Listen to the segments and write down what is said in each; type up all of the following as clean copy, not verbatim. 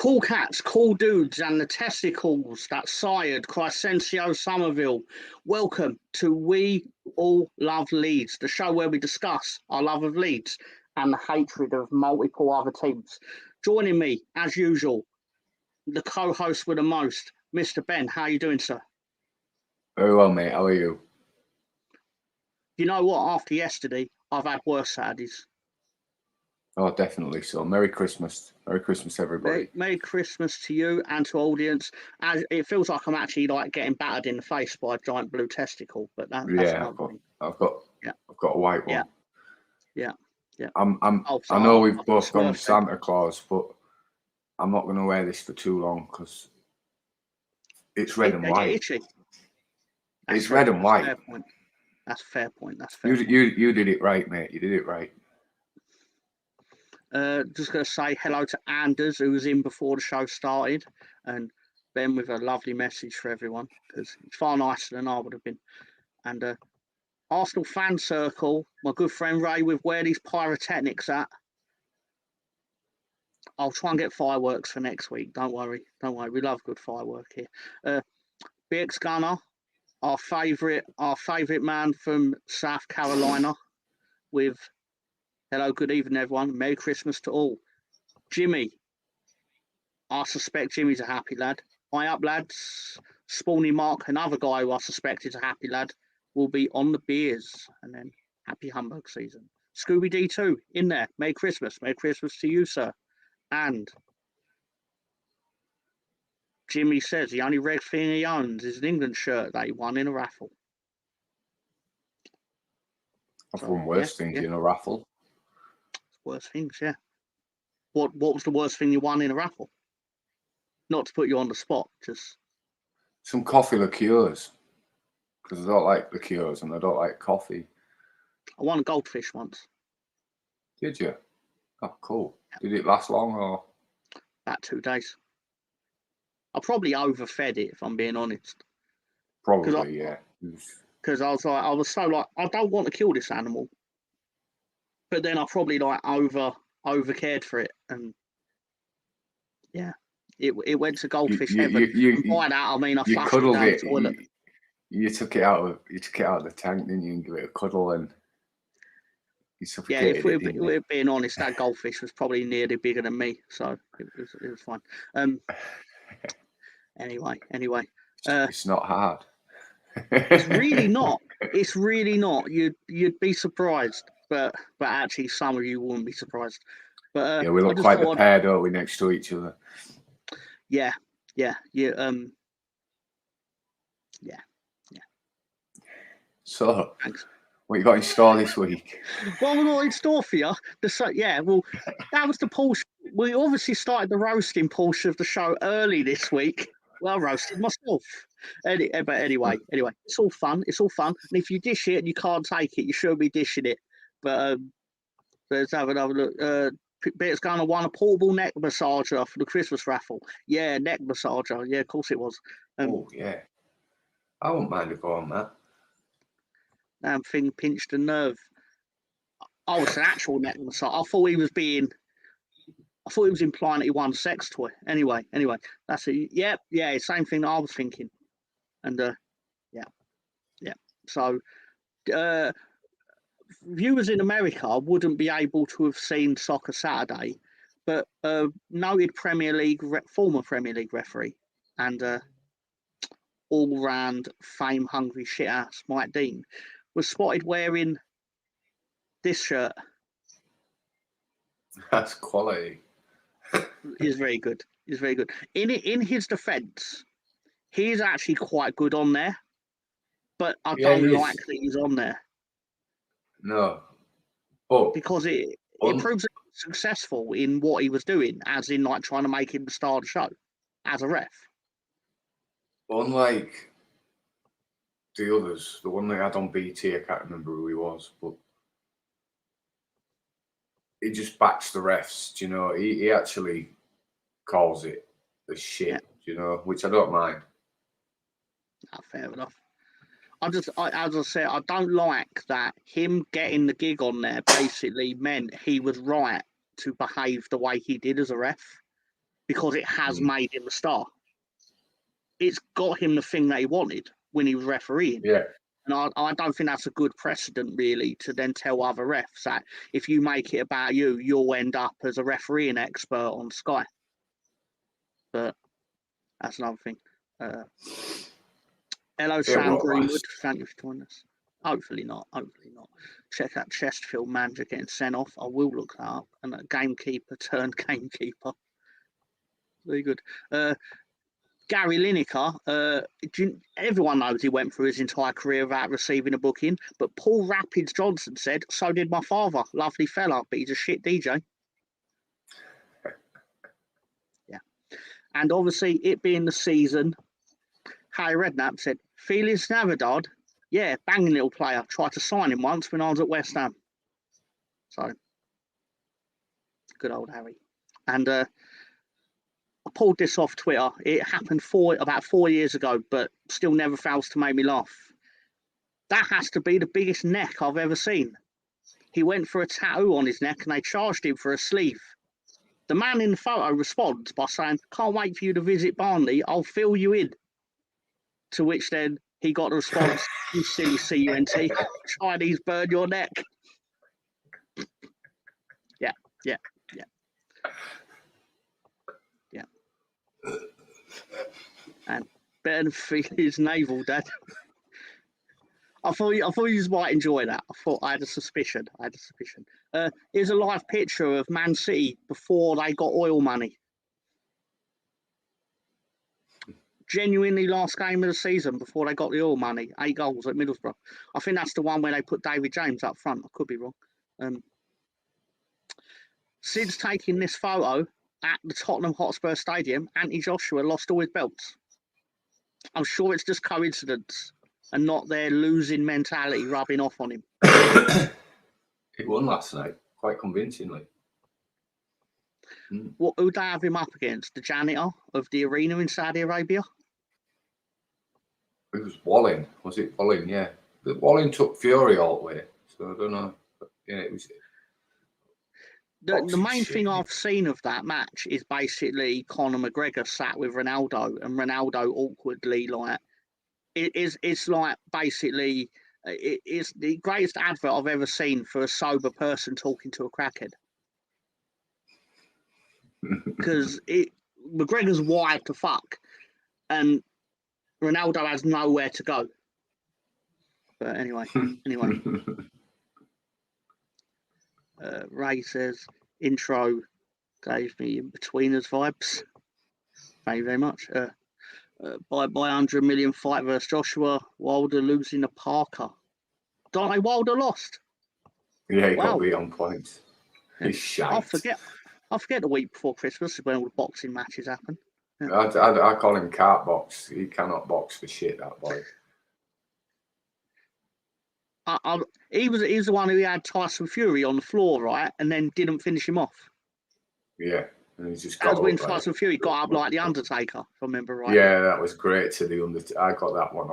Cool cats, cool dudes, and the testicles that sired Crescencio Somerville. Welcome to We All Love Leeds, the show where we discuss our love of Leeds and the hatred of multiple other teams. Joining me, as usual, the co-host with the most, Mr. Ben. How are you doing, sir? Very well, mate. How are you? You know what? After yesterday, I've had worse Saturdays. Oh, definitely so. Merry Christmas. Merry Christmas, everybody. Merry Christmas to you and to audience. As it feels like I'm actually like getting battered in the face by a giant blue testicle, but that's I've got a white one. Yeah. I know we've both gone Santa Claus, but I'm not going to wear this for too long because it's red and white. Itchy. It's red and white. That's a fair point. You did it right, mate. You did it right. Just going to say hello to Anders, who was in before the show started, and Ben with a lovely message for everyone, because it's far nicer than I would have been. And Arsenal fan circle, my good friend Ray, with where these pyrotechnics at. I'll try and get fireworks for next week. Don't worry. We love good firework here. BX Gunner, our favourite man from South Carolina, with hello, good evening, everyone. Merry Christmas to all. Jimmy. I suspect Jimmy's a happy lad. Hi up, lads. Spawny Mark, another guy who I suspect is a happy lad, will be on the beers. And then happy humbug season. Scooby D2 in there. Merry Christmas. Merry Christmas to you, sir. And Jimmy says the only red thing he owns is an England shirt that he won in a raffle. I've won worse things in a raffle. Worst things, yeah. What was the worst thing you won in a raffle? Not to put you on the spot, just some coffee liqueurs, because I don't like liqueurs and I don't like coffee. I won a goldfish once. Did you? Oh, cool. Yeah. Did it last long or? About 2 days. I probably overfed it, if I'm being honest. Probably, yeah. Because I was so like, I don't want to kill this animal. But then I probably like over cared for it, and yeah, it went to goldfish heaven. And by that I mean I flushed it down the toilet. You took it out of the tank, didn't you, and give it a cuddle, and you suffocated if we're being honest, that goldfish was probably nearly bigger than me, so it was fine. Anyway, it's not hard. It's really not. It's really not. You'd be surprised. But actually, some of you wouldn't be surprised. But yeah, we look quite the pair, don't we, next to each other? Yeah. So, thanks. What you got in store this week? Well, we're not in store for you. That was the portion. We obviously started the roasting portion of the show early this week. Well, I roasted myself. But anyway, it's all fun. And if you dish it and you can't take it, you should be dishing it. But let's have another look. It's going to won a portable neck massager for the Christmas raffle. Yeah, neck massager. Yeah, of course it was. Oh, yeah. I wouldn't mind a go on that. Damn thing pinched a nerve. Oh, it's an actual neck massager. I thought he was implying that he won a sex toy. Anyway, that's it. Yeah, same thing that I was thinking. And yeah. So, viewers in America wouldn't be able to have seen Soccer Saturday, but noted former Premier League referee and all-round fame-hungry shit-ass Mike Dean was spotted wearing this shirt. That's quality. He's very good. In his defence, he's actually quite good on there, but I don't like that he's on there. No. Because it proves he's successful in what he was doing, as in like trying to make him the star of the show as a ref. Unlike the others, the one they had on BT, I can't remember who he was, but he just backs the refs, you know. He actually calls it the shit, you know, which I don't mind. Fair enough. As I said, I don't like that him getting the gig on there basically meant he was right to behave the way he did as a ref. because it has made him a star. It's got him the thing that he wanted when he was refereeing. Yeah. And I don't think that's a good precedent, really, to then tell other refs that if you make it about you, you'll end up as a refereeing expert on Sky. But that's another thing. Hello, Sam Greenwood. Thank you for joining us. Hopefully not. Hopefully not. Check out Chesterfield manager getting sent off. I will look that up. And a gamekeeper turned gamekeeper. Very good. Gary Lineker, everyone knows he went through his entire career without receiving a booking, but Paul Rapids Johnson said, so did my father. Lovely fella, but he's a shit DJ. Yeah. And obviously, it being the season, Harry Redknapp said, Felix Navidad, yeah, banging little player. Tried to sign him once when I was at West Ham. So, good old Harry. And I pulled this off Twitter. It happened about 4 years ago, but still never fails to make me laugh. That has to be the biggest neck I've ever seen. He went for a tattoo on his neck and they charged him for a sleeve. The man in the photo responds by saying, can't wait for you to visit Bandi, I'll fill you in. To which then he got a response, you silly CUNT, Chinese burn your neck. Yeah. And better than feel his navel, Dad. I thought you might enjoy that. I had a suspicion. Here's a live picture of Man City before they got oil money. Genuinely last game of the season before they got the oil money. 8 goals at Middlesbrough. I think that's the one where they put David James up front. I could be wrong. Since taking this photo at the Tottenham Hotspur Stadium, Anthony Joshua lost all his belts. I'm sure it's just coincidence and not their losing mentality rubbing off on him. He won last night, quite convincingly. What who'd they have him up against? The janitor of the arena in Saudi Arabia? It was Walling. Was it Walling? Yeah. Walling took Fury all the way. So I don't know. But, yeah, it was... The main thing I've seen of that match is basically Conor McGregor sat with Ronaldo and Ronaldo awkwardly it's like basically it's the greatest advert I've ever seen for a sober person talking to a crackhead. Because McGregor's wired to fuck and Ronaldo has nowhere to go. But anyway. Ray says, intro gave me in-betweeners vibes. Thank you very much. By 100 million fight versus Joshua, Wilder losing to Parker. Dante Wilder lost. Yeah, he got beat on points. He's shite. I forget the week before Christmas is when all the boxing matches happen. Yeah. I call him cart box. He cannot box for shit, that boy. He was the one who had Tyson Fury on the floor, right, and then didn't finish him off. Yeah, and he just got. That was when Tyson Fury got up like the Undertaker, if I remember right. Yeah, that was great to the Undertaker. I got that one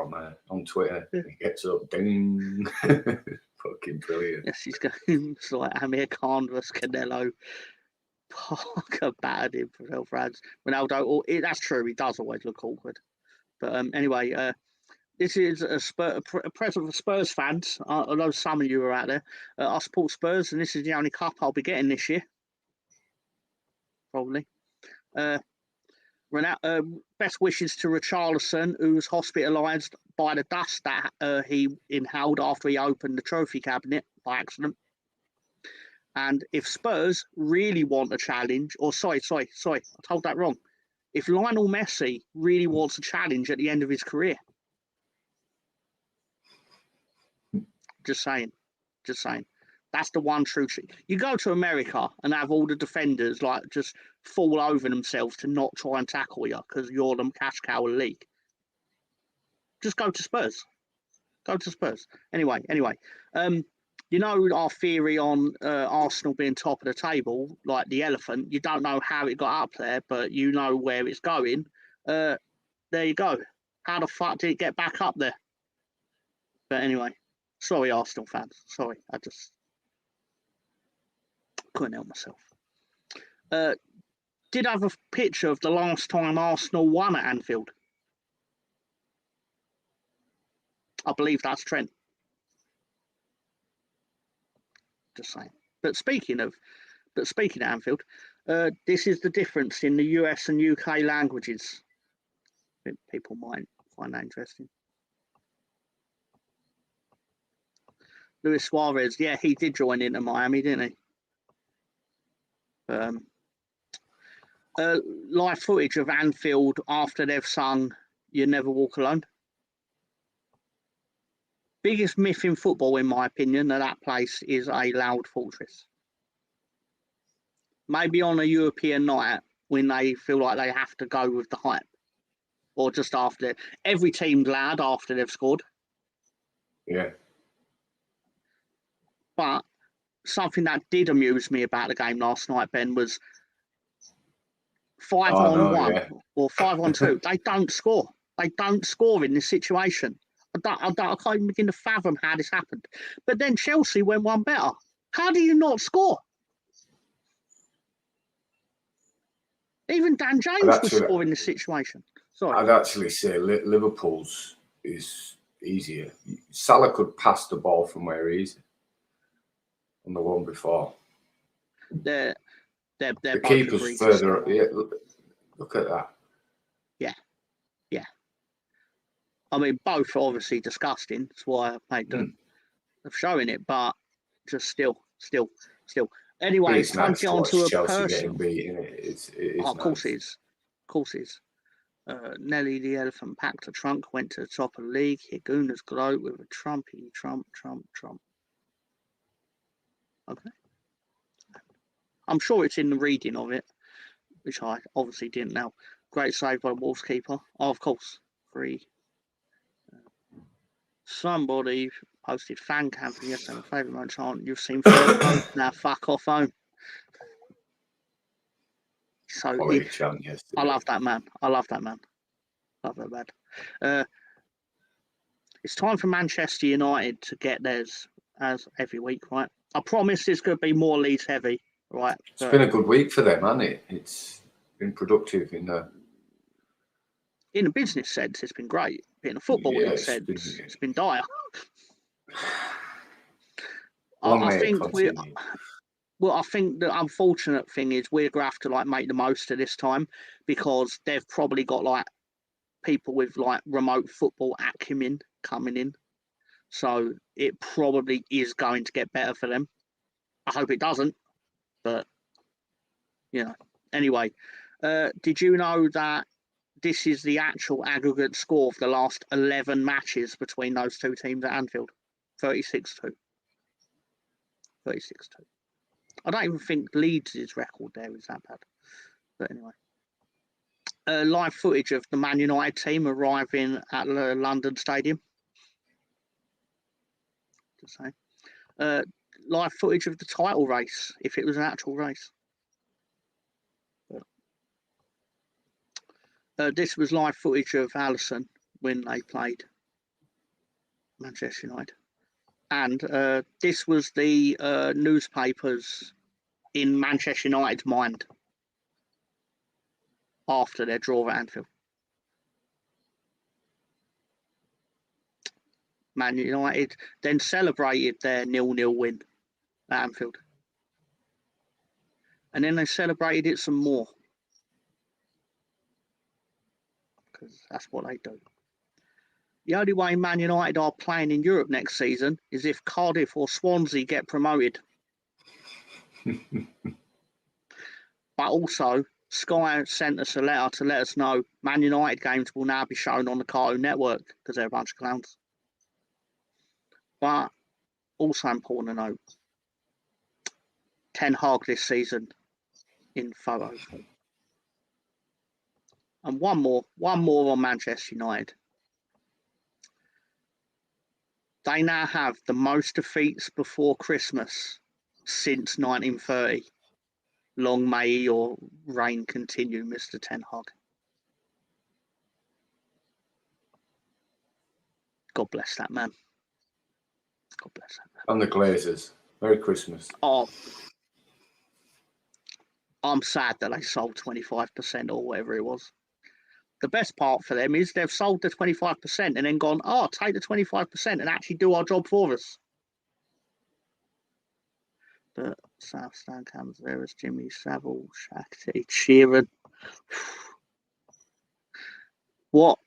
on Twitter. Yeah. He gets up, ding, fucking brilliant. Yes, he's going. It's like Amir Khan versus Canelo. Parker battered him for health rounds. Ronaldo. That's true. He does always look awkward. But anyway. This is a present for Spurs fans. I know some of you are out there. I support Spurs, and this is the only cup I'll be getting this year. Probably. Best wishes to Richarlison, who was hospitalised by the dust that he inhaled after he opened the trophy cabinet by accident. And if Spurs really want a challenge, sorry, I told that wrong. If Lionel Messi really wants a challenge at the end of his career, Just saying. That's the one true trick. You go to America and have all the defenders like just fall over themselves to not try and tackle you because you're the cash cow of the league. Just go to Spurs. Anyway. You know our theory on Arsenal being top of the table, like the elephant. You don't know how it got up there, but you know where it's going. There you go. How the fuck did it get back up there? But anyway. Sorry, Arsenal fans. Sorry, I just couldn't help myself. did have a picture of the last time Arsenal won at Anfield. I believe that's Trent. Just saying. But speaking of Anfield, this is the difference in the US and UK languages. People might find that interesting. Luis Suarez, yeah, he did join Inter Miami, didn't he? Live footage of Anfield after they've sung "You Never Walk Alone." Biggest myth in football, in my opinion, that place is a loud fortress. Maybe on a European night when they feel like they have to go with the hype, or just after. Every team's loud after they've scored. Yeah. But something that did amuse me about the game last night, Ben, was 5-on-1 or 5-on-2. They don't score. They don't score in this situation. I can't even begin to fathom how this happened. But then Chelsea went one better. How do you not score? Even Dan James was scoring in this situation. Sorry. I'd actually say Liverpool's is easier. Salah could pass the ball from where he is on the one before. They're the keeper's further. Yeah, look at that. Yeah. I mean, both are obviously disgusting. That's why I made of showing it, but just still. Anyway, it's time to get on to a personal. Of course it is. Nelly the elephant packed a trunk, went to the top of the league. Higuna's gloat with a Trump. Okay. I'm sure it's in the reading of it, which I obviously didn't know. Great save by Wolves keeper. Oh, of course. 3. Somebody posted fan cam from yesterday. My favourite moment chant. You've seen Fergo. Now fuck off home. So I love that man. Love that man. It's time for Manchester United to get theirs as every week, right? I promise this could be more Leeds heavy, right? It's been a good week for them, hasn't it? It's been productive in a business sense. It's been great. In a footballing sense, it's been dire. I think I think the unfortunate thing is we're going to have to make the most of this time, because they've probably got people with remote football acumen coming in. So it probably is going to get better for them. I hope it doesn't, but Anyway, did you know that this is the actual aggregate score of the last 11 matches between those two teams at Anfield? 36-2. 36-2. I don't even think Leeds' record there is that bad. But anyway. Live footage of the Man United team arriving at the London Stadium. Just saying. Live footage of the title race, if it was an actual race. This was live footage of Alisson when they played Manchester United. And this was the newspapers in Manchester United's mind after their draw at Anfield. Man United then celebrated their 0-0 win at Anfield. And then they celebrated it some more, because that's what they do. The only way Man United are playing in Europe next season is if Cardiff or Swansea get promoted. But also, Sky sent us a letter to let us know Man United games will now be shown on the Cartoon Network because they're a bunch of clowns. But also important to note, Ten Hag this season in photo form. And one more on Manchester United. They now have the most defeats before Christmas since 1930. Long may your reign continue, Mr. Ten Hag. God bless that man. God bless that man. And the Glazers. Merry Christmas. Oh. I'm sad that they sold 25% or whatever it was. The best part for them is they've sold the 25% and then gone, oh, take the 25% and actually do our job for us. But South Stand Canberra's Jimmy Savile, Shakti, Sheeran. What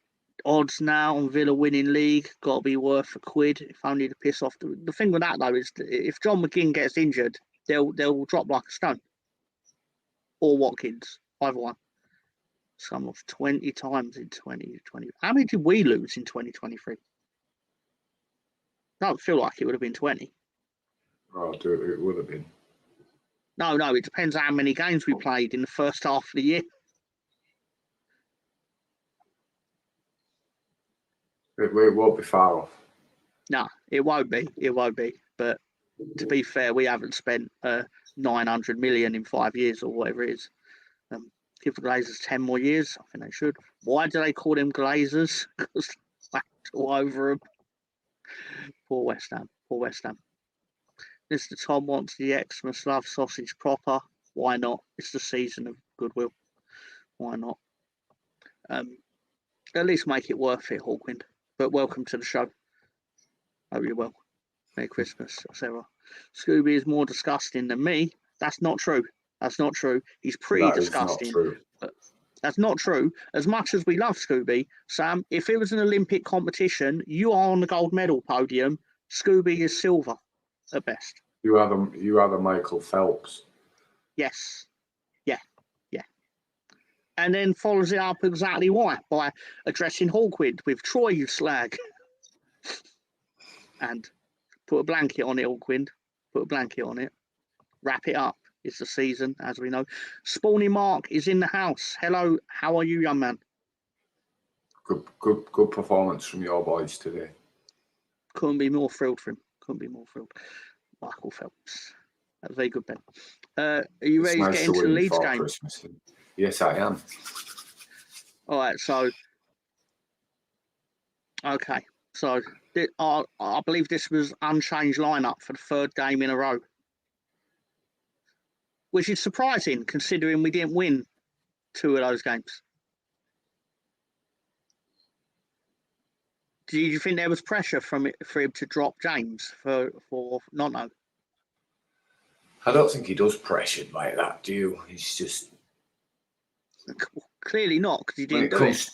odds now on Villa winning league? Got to be worth £1 if only to piss off. The thing with that though is that if John McGinn gets injured, they'll drop like a stone. Or Watkins, either one. Some of 20 times in 2020. How many did we lose in 2023? Don't feel like it would have been 20. Oh, it would have been. No, it depends how many games we played in the first half of the year. It won't be far off. No, it won't be. It won't be. But to be fair, we haven't spent 900 million in 5 years or whatever it is. Give the Glazers 10 more years. I think they should. Why do they call them Glazers? Because they all over them. Poor West Ham. Poor West Ham. Mr. Tom wants the Xmas love sausage proper. Why not? It's the season of goodwill. Why not? At least make it worth it, Hawkwind. But welcome to the show. Hope you're well. Merry Christmas, etc. Scooby is more disgusting than me. That's not true. That's not true. He's pretty disgusting. Not true. But that's not true. As much as we love Scooby, Sam, if it was an Olympic competition, you are on the gold medal podium. Scooby is silver at best. You are the Michael Phelps. Yes. Yeah. And then follows it up exactly why? By addressing Hawkwind with Troy, you slag. And put a blanket on it, Hawkwind. Put a blanket on it. Wrap it up. It's the season, as we know. Spawny Mark is in the house. Hello, how are you, young man? Good performance from your boys today. Couldn't be more thrilled for him. Couldn't be more thrilled. Michael Phelps. That's very good, Ben. Are you ready to get into the Leeds game? Christmas. Yes, I am. All right, so... Okay, so I believe this was unchanged lineup for the third game in a row. Which is surprising, considering we didn't win 2 of those games. Do you think there was pressure for him to drop James for Nonto? I don't think he does pressured like that, do you? He's just... Clearly not, because he didn't do it.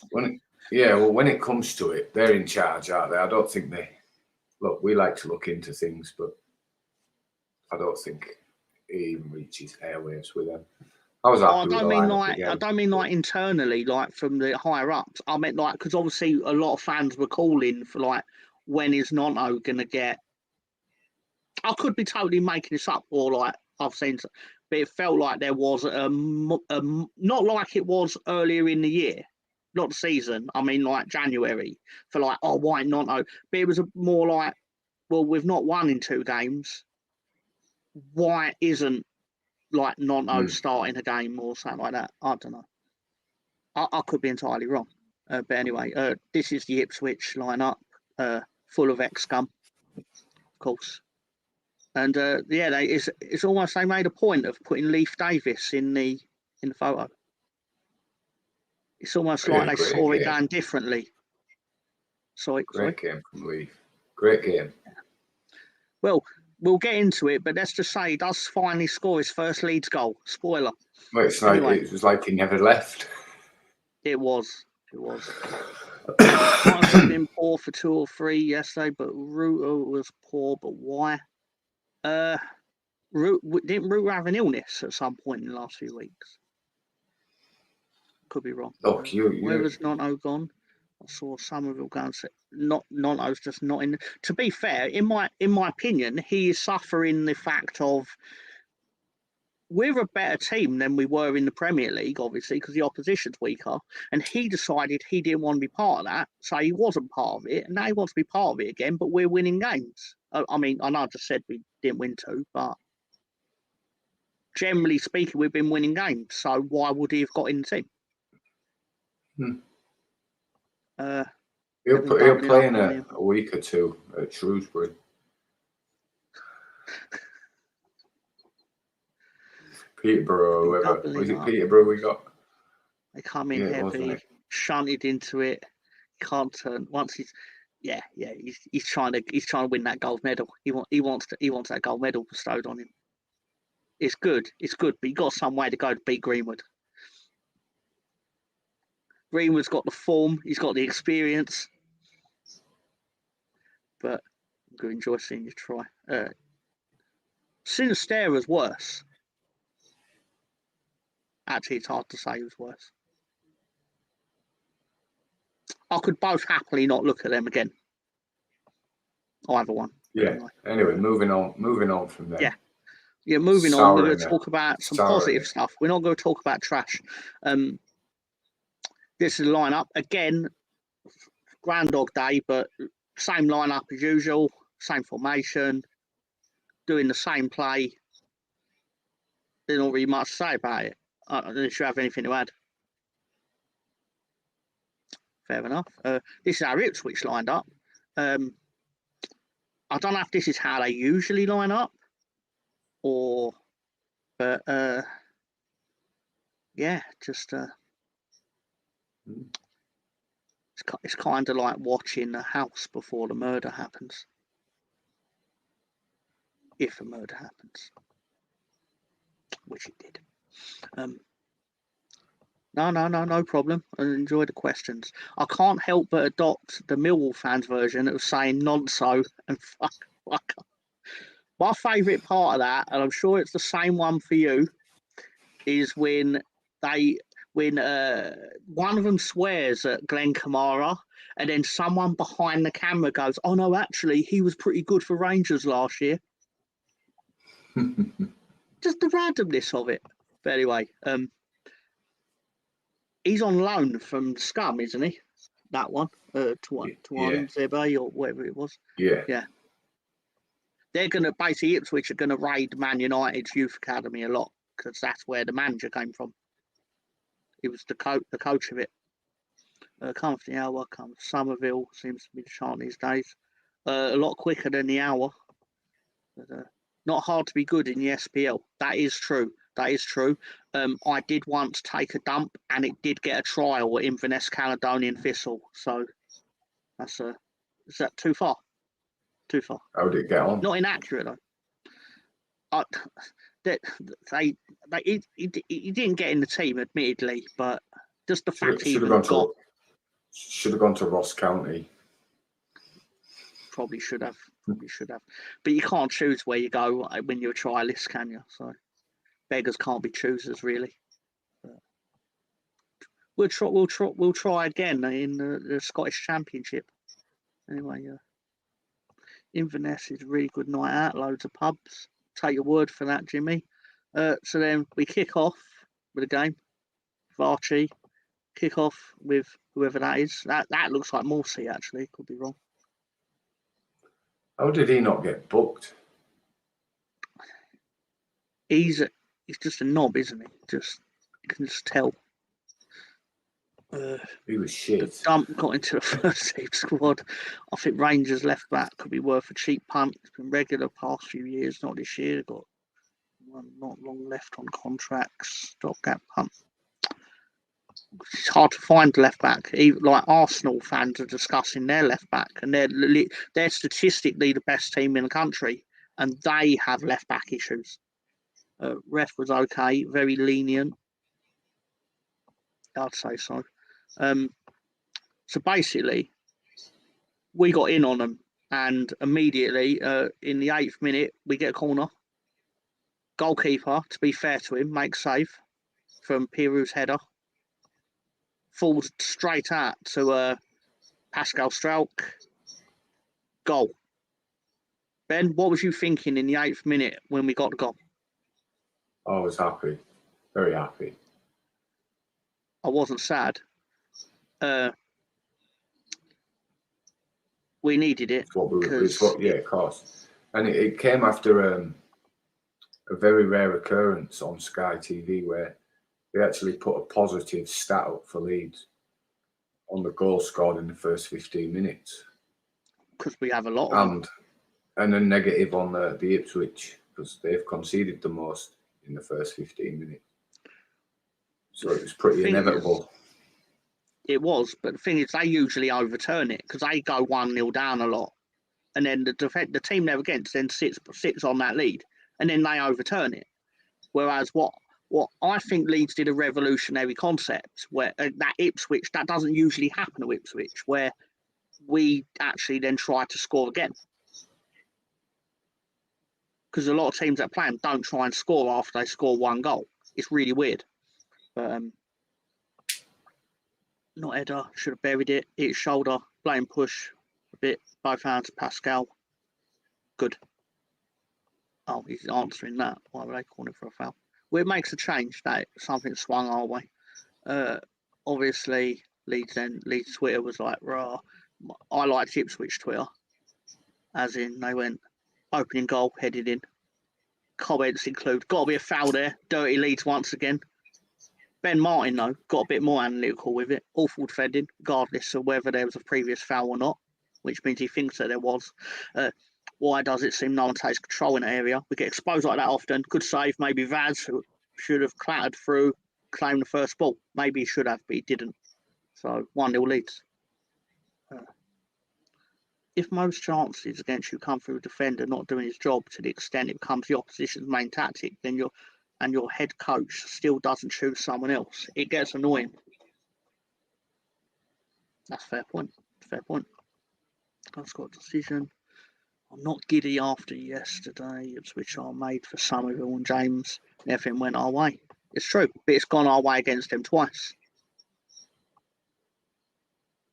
When it comes to it, they're in charge, aren't they? I don't think they... Look, we like to look into things, but I don't think he even reaches airwaves with them. I was happy with the lineup again. I don't mean like internally, like from the higher ups. I meant like, because obviously a lot of fans were calling for like, when is Nonto going to get... I could be totally making this up, or like I've seen... But it felt like there was not like it was earlier in the year, not the season. I mean, like January, for like, oh, why Nonto? But it was more like, well, we've not won in 2 games. Why isn't like Nonto starting a game or something like that? I don't know. I could be entirely wrong. But anyway, this is the Ipswich lineup, full of ex-scum, of course. And it's almost they made a point of putting Leif Davis in the photo. It's almost like they saw it done differently. Great game from Leif. Great game. Well, we'll get into it, but let's just say he does finally score his first Leeds goal. Spoiler. Well, it was like he never left. It was. Might have been poor for 2 or 3 yesterday, but Ruta was poor. But why? Didn't Ruta have an illness at some point in the last few weeks? Could be wrong. Look, where was Nonto gone? I saw some of it going. Nonto's just not in. To be fair, in my opinion, he is suffering the fact of we're a better team than we were in the Premier League, obviously, because the opposition's weaker. And he decided he didn't want to be part of that, so he wasn't part of it. And now he wants to be part of it again, but we're winning games. I mean, I know I just said we didn't win 2, but generally speaking, we've been winning games. So why would he have got in the team? He'll play in a week or 2 at Shrewsbury. Peterborough or whoever. Doubling Was it up. Peterborough we got? They come in Yeah, it was, heavy, wasn't it? shunted into it. Can't turn. Once he's trying to win that gold medal. He wants that gold medal bestowed on him. It's good, but you got some way to go to beat Greenwood. Greenwood's got the form, he's got the experience, but I'm going to enjoy seeing you try. Sinistera's worse. Actually, it's hard to say who's worse. I could both happily not look at them again. Either one. Yeah. Anyway, moving on from there. Yeah, moving on. We're going to talk about some positive stuff. We're not going to talk about trash. This is the lineup. Again, Groundhog Day, but same lineup as usual, same formation, doing the same play. There's not really much to say about it. Unless you have anything to add. Fair enough. This is our Ipswich lined up. I don't know if this is how they usually line up, but yeah, just it's kind of like watching a house before the murder happens. If a murder happens, which it did. No problem. I enjoy the questions. I can't help but adopt the Millwall fans version of saying nonso and fuck. My favourite part of that, and I'm sure it's the same one for you, is when one of them swears at Glenn Kamara, and then someone behind the camera goes, "Oh no, actually, he was pretty good for Rangers last year." Just the randomness of it. But anyway, he's on loan from Scum, isn't he? That one, to Zebe or whatever it was. Yeah. They're going to basically Ipswich are going to raid Man United's youth academy a lot because that's where the manager came from. He was the coach of it. Come for the hour, come Somerville seems to be the chant these days. A lot quicker than the hour. But, not hard to be good in the SPL. That is true. I did once take a dump and it did get a trial at Inverness Caledonian Thistle. So that's is that too far? Too far. How did it get on? Not inaccurate though. He didn't get in the team, admittedly, but just the fact he even got. Should have gone to Ross County. Probably should have. But you can't choose where you go when you're a trialist, can you? So beggars can't be choosers, really. But we'll try again in the Scottish Championship. Anyway, Inverness is a really good night out. Loads of pubs. Take your word for that, Jimmy. So then we kick off with a game. Varchi. Kick off with whoever that is. That looks like Morsey, actually. Could be wrong. How did he not get booked? He's just a knob, isn't he? You can just tell. He was shit. The dump got into the first team squad. I think Rangers left back could be worth a cheap punt. It's been regular past few years, not this year. Got not long left on contracts. Stopgap punt. It's hard to find left back. Even, like Arsenal fans are discussing their left back, and they're statistically the best team in the country, and they have left back issues. Ref was okay, very lenient. I'd say so. So basically, we got in on them, and immediately in the 8th minute, we get a corner. Goalkeeper, to be fair to him, makes save from Piru's header. Falls straight out to Pascal Strelk. Goal. Ben, what was you thinking in the 8th minute when we got the goal? I was happy. Very happy. I wasn't sad. We needed it. Of course. And it came after a very rare occurrence on Sky TV where they actually put a positive stat up for Leeds on the goal scored in the first 15 minutes. Because we have a lot of them. And a negative on the Ipswich because they've conceded the most in the first 15 minutes. So it was pretty inevitable. It was, but the thing is, they usually overturn it because they go 1-0 down a lot. And then the team they're against then sits on that lead, and then they overturn it. Whereas what I think Leeds did a revolutionary concept where that Ipswich, that doesn't usually happen to Ipswich, where we actually then try to score again. Because a lot of teams that play them don't try and score after they score one goal. It's really weird. But not header, should have buried it. Hit his shoulder, blame push a bit, both hands, Pascal. Good. Oh, he's answering that. Why were they calling for a foul? Well, it makes a change that something swung our way. Obviously, Leeds Twitter was like, rah. I liked Ipswich Twitter. As in, they went, opening goal, headed in. Comments include, got to be a foul there. Dirty Leeds once again. Ben Martin, though, got a bit more analytical with it. Awful defending, regardless of whether there was a previous foul or not, which means he thinks that there was. Why does it seem no one takes control in the area? We get exposed like that often. Good save, maybe Vaz, who should have clattered through, claimed the first ball. Maybe he should have, but he didn't. So 1-0 Leeds. If most chances against you come through a defender not doing his job to the extent it becomes the opposition's main tactic, then your head coach still doesn't choose someone else, it gets annoying. That's a fair point. Fair point. I've got a decision. I'm not giddy after yesterday, which I made for Somerville and James. Everything went our way. It's true, but it's gone our way against them twice.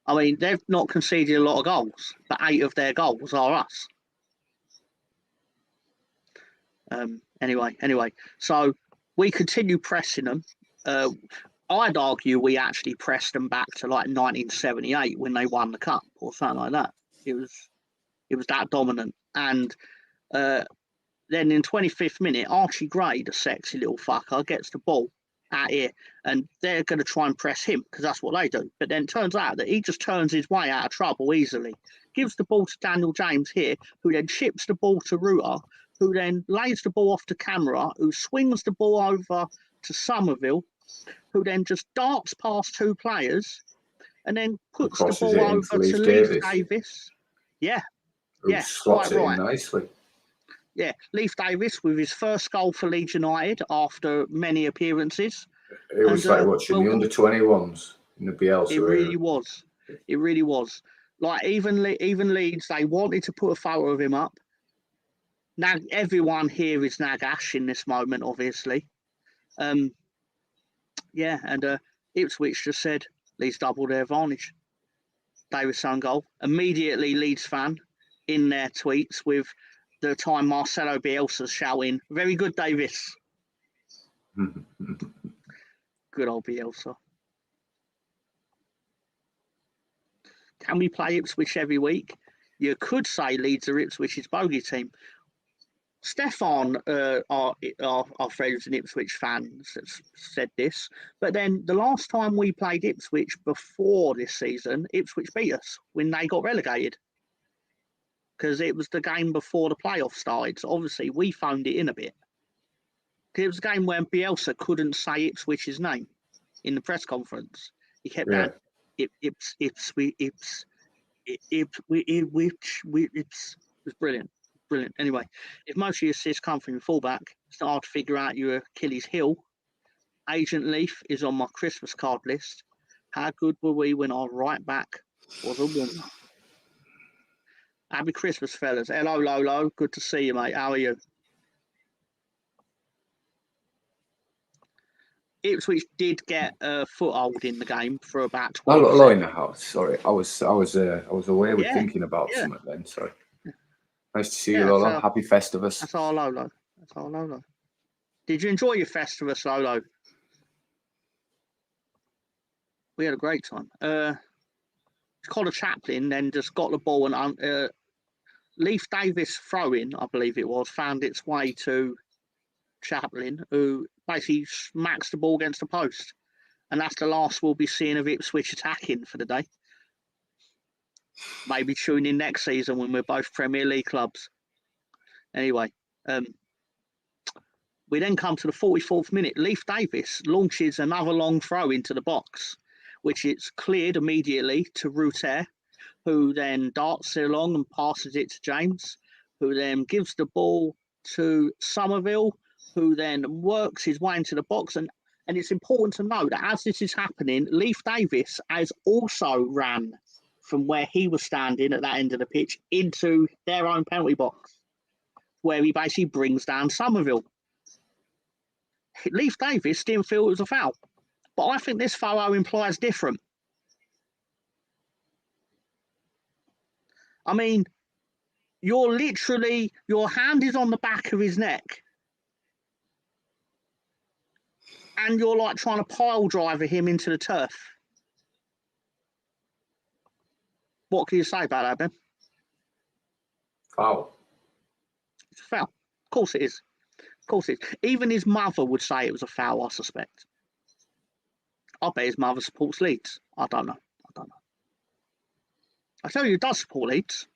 I mean, they've not conceded a lot of goals, but 8 of their goals are us. Anyway, so we continue pressing them. I'd argue we actually pressed them back to like 1978 when they won the cup or something like that. It was that dominant. And then in 25th minute, Archie Gray, the sexy little fucker, gets the ball out here, and they're going to try and press him because that's what they do. But then it turns out that he just turns his way out of trouble easily, gives the ball to Daniel James here, who then chips the ball to Rutter, who then lays the ball off to Camera, who swings the ball over to Somerville, who then just darts past 2 players and then puts the ball over to Leif Davis. Yeah. Who slots it in nicely. Yeah, Leif Davis with his first goal for Leeds United after many appearances. It was like watching the under-21s in the Bielsa. It really was. It really was. Like even Leeds, they wanted to put a photo of him up. Now everyone here is Nagash in this moment, obviously. Yeah, and Ipswich just said Leeds doubled their advantage. Davis' own goal. Immediately, Leeds fan in their tweets with the time Marcelo Bielsa shouting, "Very good, Davis." Good old Bielsa. Can we play Ipswich every week? You could say Leeds are Ipswich's bogey team. Stefan, our friends and Ipswich fans, said this. But then the last time we played Ipswich before this season, Ipswich beat us when they got relegated. Because it was the game before the playoff started. So obviously we phoned it in a bit. Because it was a game when Bielsa couldn't say Ipswich's name in the press conference. He kept going, Ipswich. It was brilliant. Brilliant. Anyway, if most of your assists come from your fullback, it's not hard to figure out your Achilles heel. Agent Leaf is on my Christmas card list. How good were we when our right back was a woman? Happy Christmas, fellas. Hello, Lolo. Good to see you, mate. How are you? Ipswich did get a foothold in the game for about 12 seconds. Hello in the house. Sorry, I was away with thinking about something then. Sorry. Nice to see you, Lolo. Happy Festivus. That's our Lolo. Did you enjoy your Festivus, Lolo? We had a great time. Connor Chaplin then just got the ball and Leif Davis throwing, I believe it was, found its way to Chaplin, who basically smacks the ball against the post. And that's the last we'll be seeing of Ipswich attacking for the day. Maybe tune in next season when we're both Premier League clubs. Anyway, We then come to the 44th minute. Leif Davis launches another long throw into the box, which it's cleared immediately to Ruter, who then darts it along and passes it to James, who then gives the ball to Somerville, who then works his way into the box. And it's important to note that as this is happening, Leif Davis has also ran from where he was standing at that end of the pitch into their own penalty box, where he basically brings down Somerville. Leif Davis didn't feel it was a foul, but I think this photo implies different. I mean, your hand is on the back of his neck, and you're like trying to pile driver him into the turf. What can you say about that, Ben? Foul. It's a foul. Of course it is. Of course it is. Even his mother would say it was a foul, I suspect. I bet his mother supports Leeds. I don't know. I tell you who does support Leeds.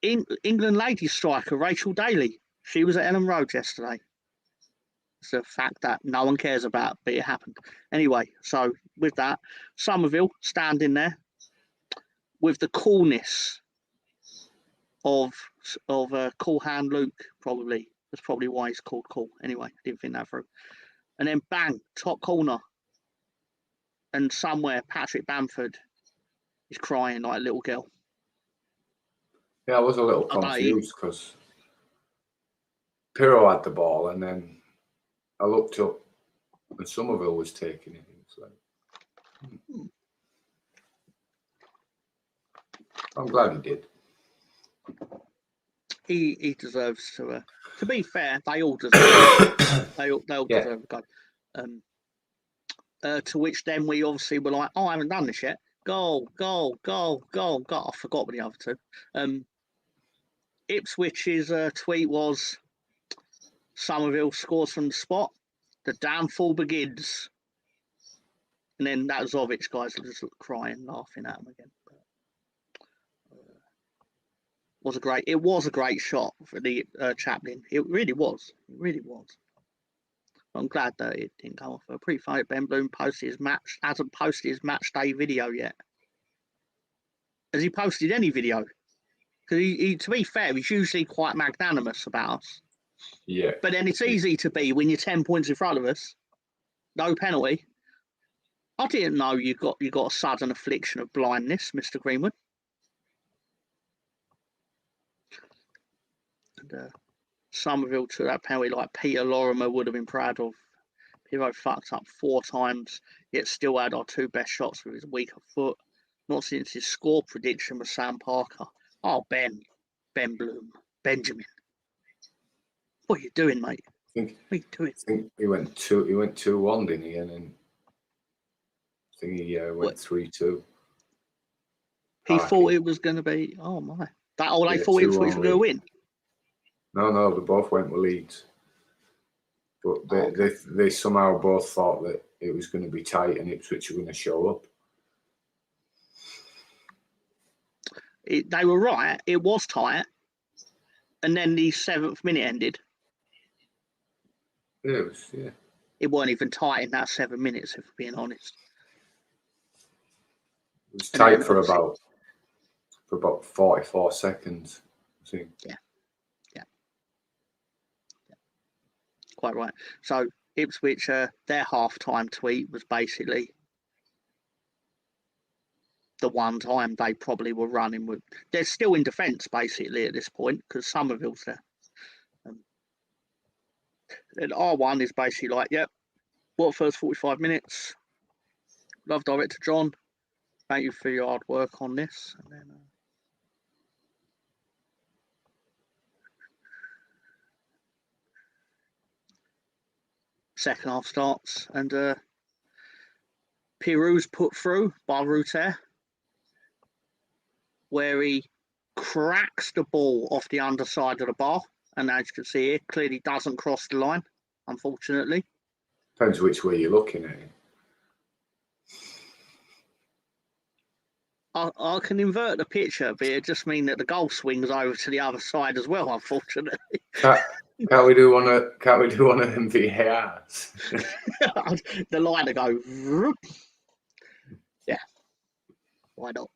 England ladies striker Rachel Daly. She was at Elland Road yesterday. It's a fact that no one cares about, but it happened. Anyway, so with that, Somerville standing there with the coolness of Cool Hand Luke, probably. That's probably why he's called Cool. Anyway, I didn't think that through. And then bang, top corner. And somewhere Patrick Bamford is crying like a little girl. Yeah, I was a little confused because Pirro had the ball and then I looked up and Somerville was taking it. It was like, I'm glad he did. He deserves to. To be fair, they all deserve it. They all deserve a go. To which then we obviously were like, I haven't done this yet. Goal. I forgot what the other two. Ipswich's tweet was, Somerville scores from the spot. The downfall begins. And then that Zovic guys just crying, laughing at him again. It was a great shot for the Chaplin. It really was. I'm glad that it didn't come off. Pretty funny. Ben Bloom hasn't posted his match day video yet. Has he posted any video? Because he, to be fair, he's usually quite magnanimous about us. Yeah. But then it's easy to be when you're 10 points in front of us. No penalty. I didn't know you got a sudden affliction of blindness, Mr. Greenwood. And Somerville took that penalty like Peter Lorimer would have been proud of. Pirro fucked up 4 times, yet still had our 2 best shots with his weaker foot. Not since his score prediction with Sam Parker. Oh, Ben Bloom, Benjamin. What are you doing, mate? What are you doing? I think he went 2-1, didn't he? And then I think he went 3-2. He thought it was going to be. Oh my! They thought Ipswich were going to win. No, they both went with Leeds, but they somehow both thought that it was going to be tight and Ipswich were going to show up. They were right. It was tight, and then the 7th minute ended. Yeah, it was. Yeah, it weren't even tight in that 7 minutes, if we're being honest. It was tight for about 44 seconds, I think. Yeah. Quite right. So Ipswich, their half-time tweet was basically the one time they probably were running with. They're still in defence basically at this point because Somerville's there. And R1 is basically like, yep, what first 45 minutes? Love director John. Thank you for your hard work on this. And then, second half starts and Pirou's put through by Ruter, where he cracks the ball off the underside of the bar, and as you can see here, clearly doesn't cross the line, unfortunately. Depends which way you're looking at it. I can invert the picture, but it just means that the goal swings over to the other side as well. Unfortunately, Can't we do one of them VARs? the line to go. Vroom. Yeah, why not?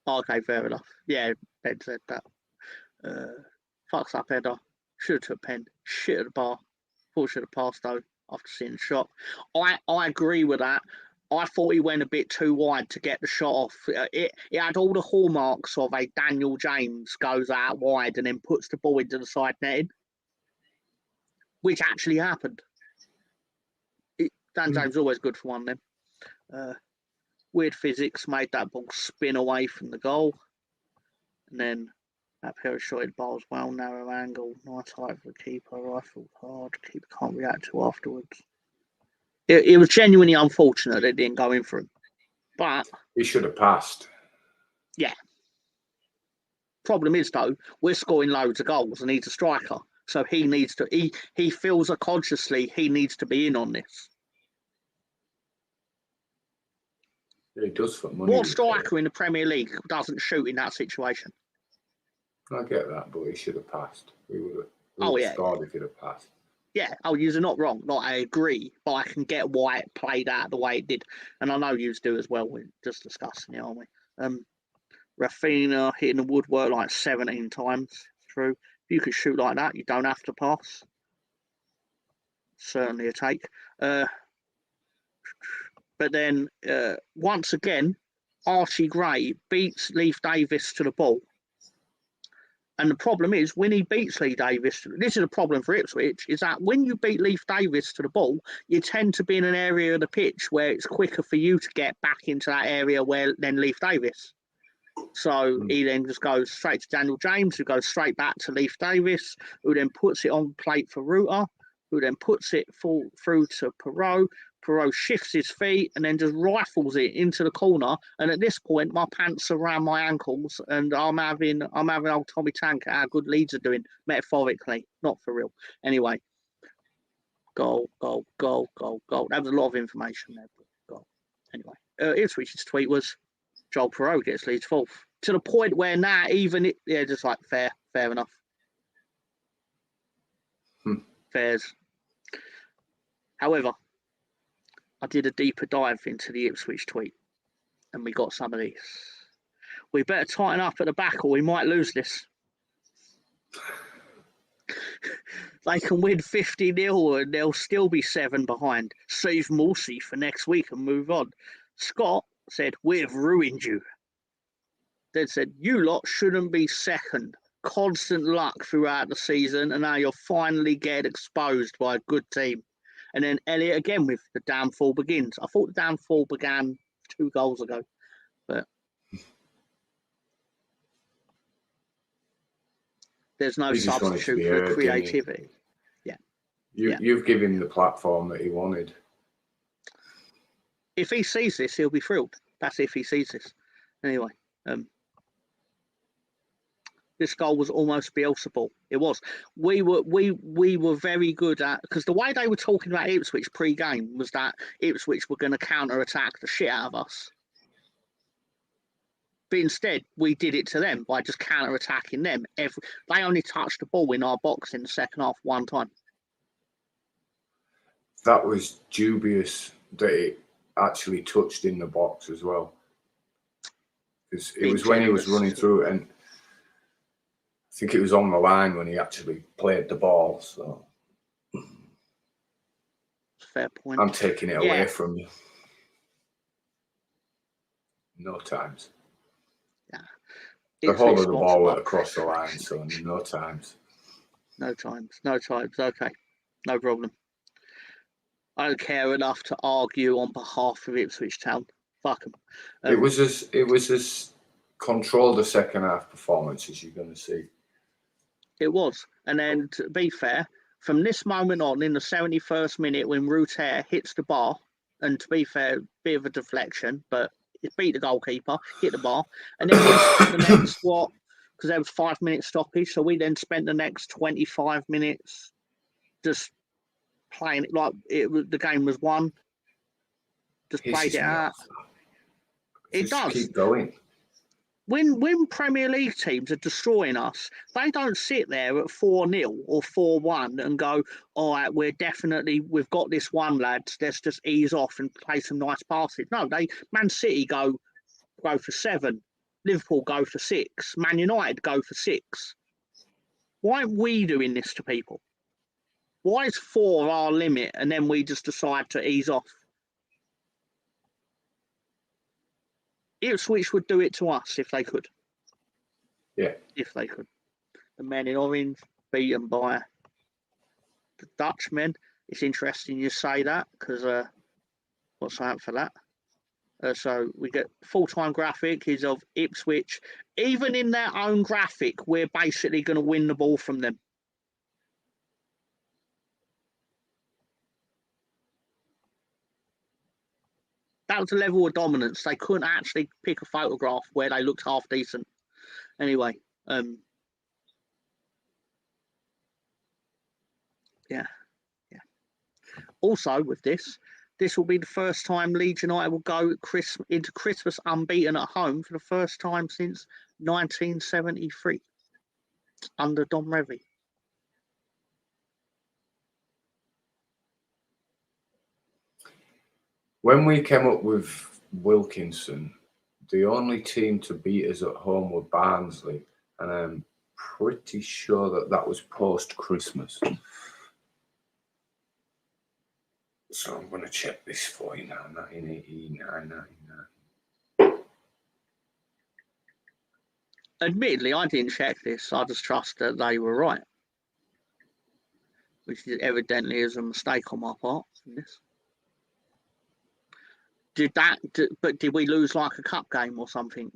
Okay, fair enough. Yeah, Ben said that. Fucks up header. Should have took pen. Shit at the bar. Thought should have passed though after seeing the shot. I agree with that. I thought he went a bit too wide to get the shot off. It had all the hallmarks of a Daniel James goes out wide and then puts the ball into the side netting, which actually happened. Dan James always good for one then. Weird physics made that ball spin away from the goal. And then that pair of shotted balls, well, narrow angle, nice height for the keeper, rifled hard, keeper can't react to afterwards. It was genuinely unfortunate that it didn't go in for him. But he should have passed. Yeah. Problem is, though, we're scoring loads of goals and he's a striker. So he needs to, he feels consciously he needs to be in on this. He does for money. What striker in the Premier League doesn't shoot in that situation? I get that, but he should have passed. We would have scored if he'd have passed. Yeah, you're not wrong. Like, I agree, but I can get why it played out the way it did. And I know you do as well. We're just discussing it, aren't we? Rafinha hitting the woodwork like 17 times through. If you could shoot like that, you don't have to pass. Certainly a take. But then, once again, Archie Gray beats Leif Davis to the ball. And the problem is, when he beats Lee Davis, this is a problem for Ipswich, is that when you beat Leif Davis to the ball, you tend to be in an area of the pitch where it's quicker for you to get back into that area where then Leif Davis. So he then just goes straight to Daniel James, who goes straight back to Leif Davis, who then puts it on plate for Ruta, who then puts it through to Perot. Perot shifts his feet and then just rifles it into the corner. And at this point, my pants are around my ankles, and I'm having old Tommy Tank at how good Leeds are doing, metaphorically, not for real. Anyway, goal. That was a lot of information there. But goal. Anyway, Ipswich's tweet was Joel Perot gets Leeds fourth. To the point where now just like fair enough. Fairs. However, I did a deeper dive into the Ipswich tweet and we got some of these. We better tighten up at the back or we might lose this. They can win 50-0 and they'll still be 7 behind. Save Morsey for next week and move on. Scott said, we've ruined you. Then said, you lot shouldn't be second. Constant luck throughout the season and now you're finally getting exposed by a good team. And then Elliot again with the downfall begins. I thought the downfall began 2 goals ago, but there's no substitute for creativity. Yeah. You've given him the platform that he wanted. If he sees this, he'll be thrilled. That's if he sees this. Anyway, this goal was almost Bielsa-able. It was. We were very good at, because the way they were talking about Ipswich pre-game was that Ipswich were going to counter-attack the shit out of us. But instead, we did it to them by just counter-attacking them. They only touched the ball in our box in the second half 1 time. That was dubious that it actually touched in the box as well. Because it was when he was running through it, and I think it was on the line when he actually played the ball. So fair point. I'm taking it away from you. No times. Yeah. The whole of the ball went across the line, so no times. No times. Okay, no problem. I don't care enough to argue on behalf of Ipswich Town. Fuck them. It was as controlled a second half performance as you're going to see. It was. And then, to be fair, from this moment on, in the 71st minute, when Ruter hits the bar, and to be fair, a bit of a deflection, but it beat the goalkeeper, hit the bar, and then we spent the next, because there was 5 minutes stoppage, so we then spent the next 25 minutes just playing it like the game was won. Just played it out. It Just does. keep going. When Premier League teams are destroying us, they don't sit there at 4-0 or 4-1 and go, all right, we've got this one, lads, let's just ease off and play some nice passes. No, Man City go for 7, Liverpool go for 6, Man United go for 6. Why aren't we doing this to people? Why is 4 our limit and then we just decide to ease off? Ipswich would do it to us if they could. Yeah. If they could. The men in orange beaten by the Dutchmen. It's interesting you say that because what's that for that? So we get full-time graphic is of Ipswich. Even in their own graphic, we're basically going to win the ball from them. That was a level of dominance. They couldn't actually pick a photograph where they looked half decent. Anyway, yeah. Also, with this will be the first time Leeds United will go into Christmas unbeaten at home for the first time since 1973 under Don Revie. When we came up with Wilkinson, the only team to beat us at home were Barnsley, and I'm pretty sure that was post-Christmas. So I'm going to check this for you now, 1989. Admittedly, I didn't check this. I just trust that they were right, which evidently is a mistake on my part in this. But did we lose like a cup game or something?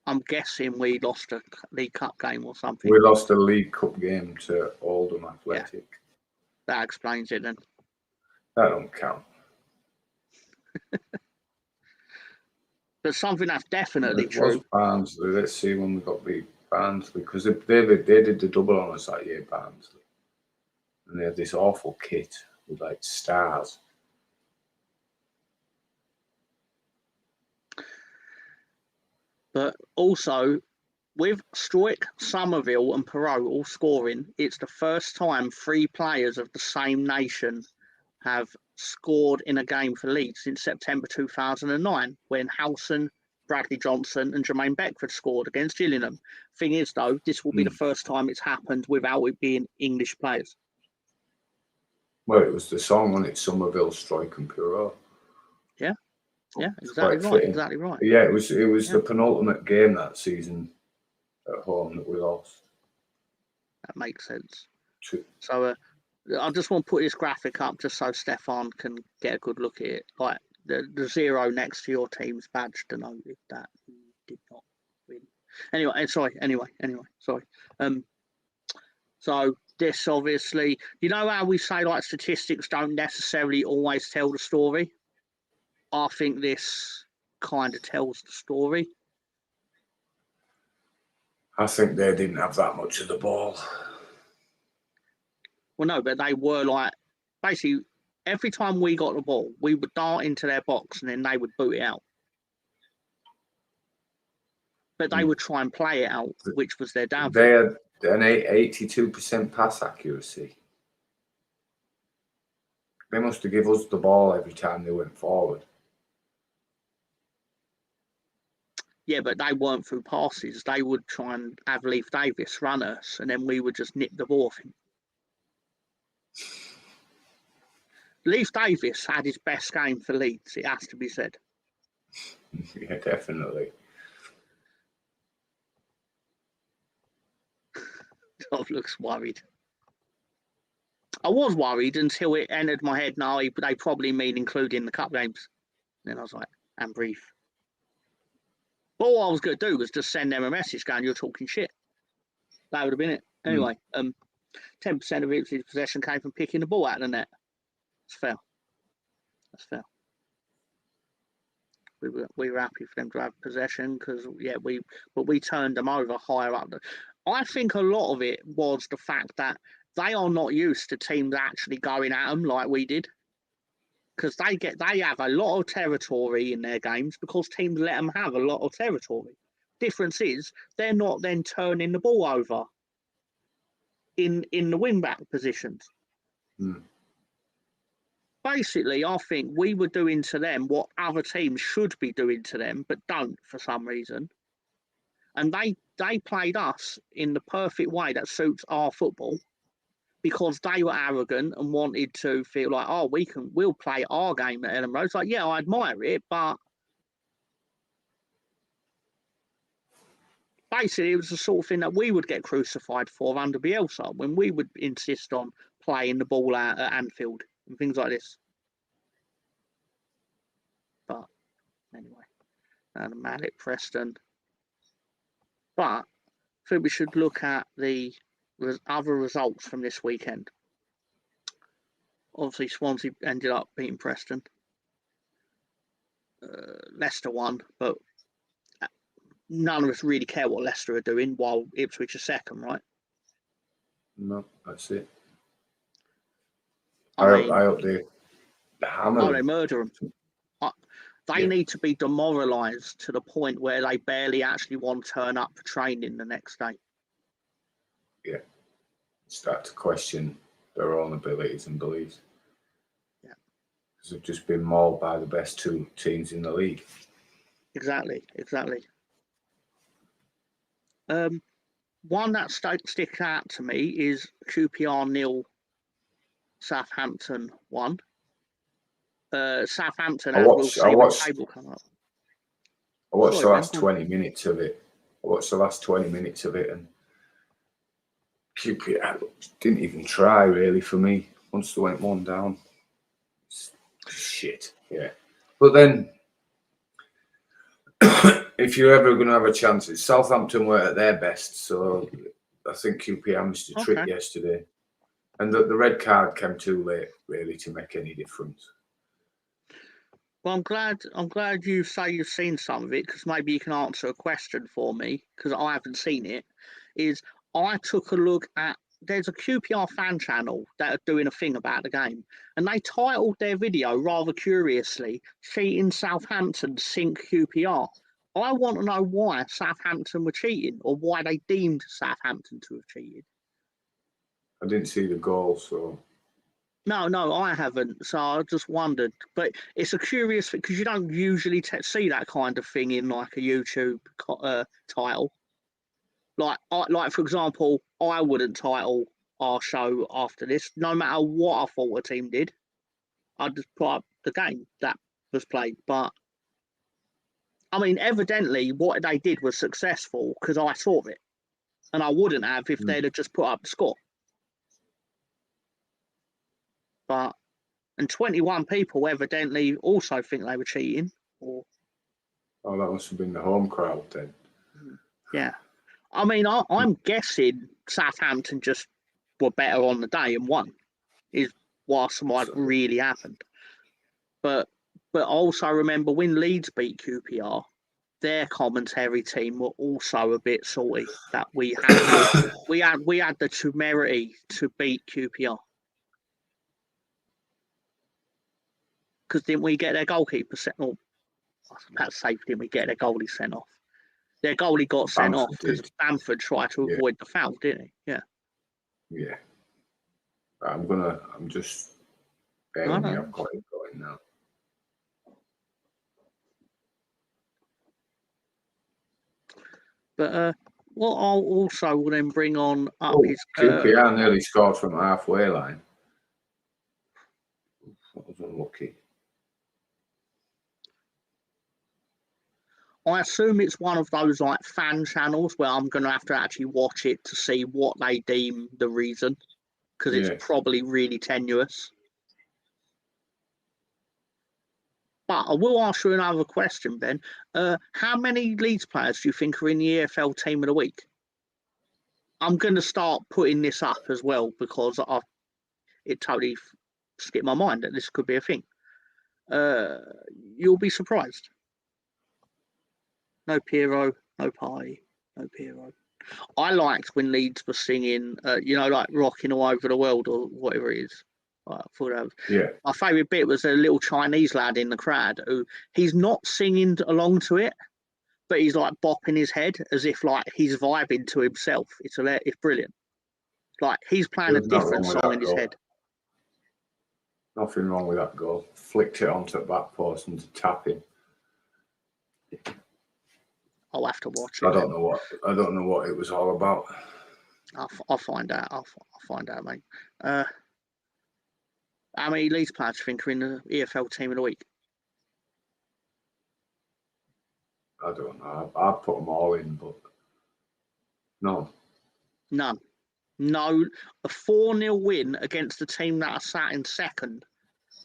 I'm guessing we lost a League Cup game or something. We lost a League Cup game to Oldham Athletic. Yeah. That explains it then. That don't count. But something that's definitely true. Was Barnsley. Let's see when we got beat Barnsley, because they did the double on us that year, Barnsley. And they had this awful kit with like stars. But also, with Stroik, Somerville and Perot all scoring, it's the first time 3 players of the same nation have scored in a game for Leeds since September 2009, when Howson, Bradley Johnson and Jermaine Beckford scored against Gillingham. Thing is, though, this will be the first time it's happened without it being English players. Well, it was the song on it, Somerville, Stroik and Perot. Yeah, exactly right. Yeah, it was the penultimate game that season at home that we lost. That makes sense. So I just want to put this graphic up just so Stefan can get a good look at it. Like the 0 next to your team's badge denoted that you did not win. Anyway, sorry. So this obviously, you know how we say like statistics don't necessarily always tell the story? I think this kind of tells the story. I think they didn't have that much of the ball. Well, no, but they were like, basically, every time we got the ball, we would dart into their box and then they would boot it out. But they would try and play it out, which was their downfall. They had an 82% pass accuracy. They must have given us the ball every time they went forward. Yeah, but they weren't through passes. They would try and have Leif Davis run us, and then we would just nip the ball off him. Leif Davis had his best game for Leeds, it has to be said. Yeah, definitely. Dov looks worried. I was worried until it entered my head, no, they probably mean including the cup games. And then I was like, and brief. All I was going to do was just send them a message going, you're talking shit. That would have been it. Anyway, 10% of Ipswich's possession came from picking the ball out of the net. That's fair. We were happy for them to have possession because we turned them over higher up. I think a lot of it was the fact that they are not used to teams actually going at them like we did, because they have a lot of territory in their games because teams let them have a lot of territory. Difference is they're not then turning the ball over in the wing back positions. Basically, I think we were doing to them what other teams should be doing to them, but don't for some reason. And they played us in the perfect way that suits our football, because they were arrogant and wanted to feel like, oh, we'll play our game at Ellen Road. It's like, yeah, I admire it, but basically it was the sort of thing that we would get crucified for under Bielsa when we would insist on playing the ball out at Anfield and things like this. But anyway, and Malik Preston. But I think we should look at the other results from this weekend. Obviously, Swansea ended up beating Preston. Leicester won, but none of us really care what Leicester are doing while Ipswich are second, right? No, that's it. I hope they hammer them. They murder them. They need to be demoralised to the point where they barely actually want to turn up for training the next day. Yeah. Start to question their own abilities and beliefs. Yeah. Because they've just been mauled by the best two teams in the league. Exactly. One that sticks out to me is QPR 0, Southampton 1. Southampton, as we'll see when the table come up. I watched the last 20 minutes of it. And QPR didn't even try, really, for me. Once they went 1 down. Shit, yeah. But then, if you're ever going to have a chance, Southampton were at their best, so I think QPR missed a trick yesterday. And the red card came too late, really, to make any difference. Well, I'm glad you say you've seen some of it, because maybe you can answer a question for me, because I haven't seen it. I took a look at, there's a QPR fan channel that are doing a thing about the game, and they titled their video rather curiously, "Cheating Southampton Sink QPR." I want to know why Southampton were cheating, or why they deemed Southampton to have cheated. I didn't see the goal, so... No, I haven't. So I just wondered. But it's a curious thing, because you don't usually see that kind of thing in like a YouTube title. Like for example, I wouldn't title our show after this, no matter what I thought a team did. I'd just put up the game that was played. But I mean, evidently, what they did was successful because I saw it, and I wouldn't have if they'd have just put up the score. And 21 people evidently also think they were cheating. Oh, that must have been the home crowd then. Yeah. I mean, I'm guessing Southampton just were better on the day and won, is what really happened. But also remember, when Leeds beat QPR, their commentary team were also a bit salty that we had the temerity to beat QPR. Because didn't we get their goalkeeper sent off? I was about to say, didn't we get their goalie sent off? Their goalie got sent off because Bamford tried to avoid the foul, didn't he? Yeah. Yeah. I'm just... I've got it going now. But what I'll also then bring on up is... QPR nearly scored from halfway line. That was unlucky. I assume it's one of those like fan channels where I'm going to have to actually watch it to see what they deem the reason, because it's probably really tenuous. But I will ask you another question, Ben. How many Leeds players do you think are in the EFL Team of the Week? I'm going to start putting this up as well, because it totally skipped my mind that this could be a thing. You'll be surprised. No Piero, no Pai, no Piero. I liked when Leeds were singing, like "Rocking All Over the World" or whatever it is. I thought that was, Yeah. my favourite bit was a little Chinese lad in the crowd who he's not singing along to it, but he's like bopping his head as if like he's vibing to himself. It's brilliant. Like he's playing a There's nothing different wrong with song that in his goal. head. Nothing wrong with that goal. Flicked it onto the back post and tapping. I'll have to watch it. I don't know what it was all about. I'll find out. I'll find out, mate. How many Leeds players do you think are in the EFL team of the week? I don't know. I'd put them all in, but no. None. No. A 4-0 win against the team that are sat in second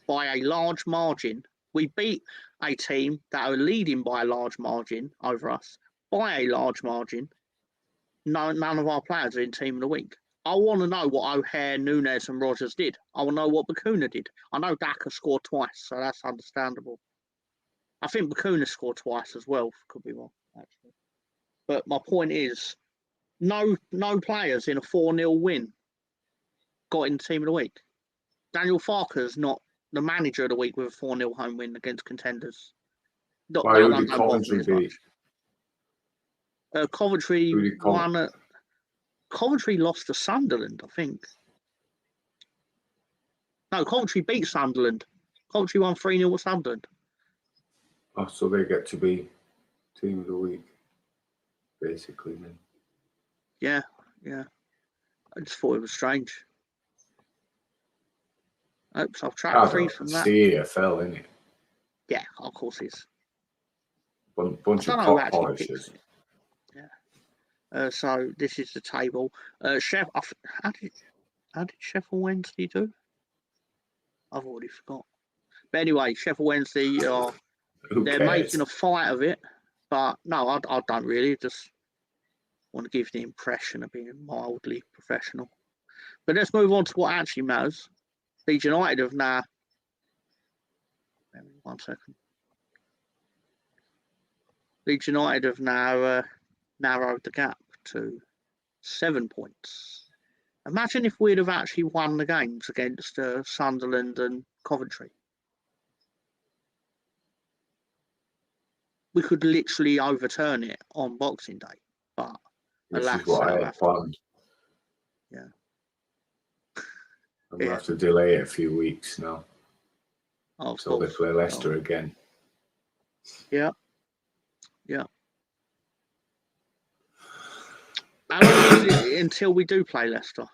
by a large margin. We beat a team that are leading by a large margin over us by a large margin. None of our players are in team of the week. I want to know what O'Hare, Nunes and Rogers did. I want to know what Bacuna did. I know Daka scored twice, so that's understandable. I think Bacuna scored twice as well. Could be wrong, actually. But my point is, no players in a 4-0 win got in the team of the week. Daniel Farker's not the manager of the week with a 4-0 home win against contenders. Why would the Coventry beat? Coventry won. Coventry lost to Sunderland, I think. No, Coventry beat Sunderland. Coventry won 3-0 with Sunderland. Oh, so they get to be team of the week, basically, then. Yeah. I just thought it was strange. Oops, I've tracked free from that. It's the EFL, isn't it? Yeah, of course it is. Bunch of pot polishers. Yeah. So this is the table. How did Sheffield Wednesday do? I've already forgot. But anyway, Sheffield Wednesday they're making a fight of it, but no, I don't really. Just want to give the impression of being mildly professional. But let's move on to what actually matters. Leeds United have now. 1 second. Leeds United have now narrowed the gap to 7 points. Imagine if we'd have actually won the games against Sunderland and Coventry. We could literally overturn it on Boxing Day, but which is what I had planned. Yeah. I'm going to have to delay it a few weeks now. So they play Leicester again. Yeah. How long is it until we do play Leicester?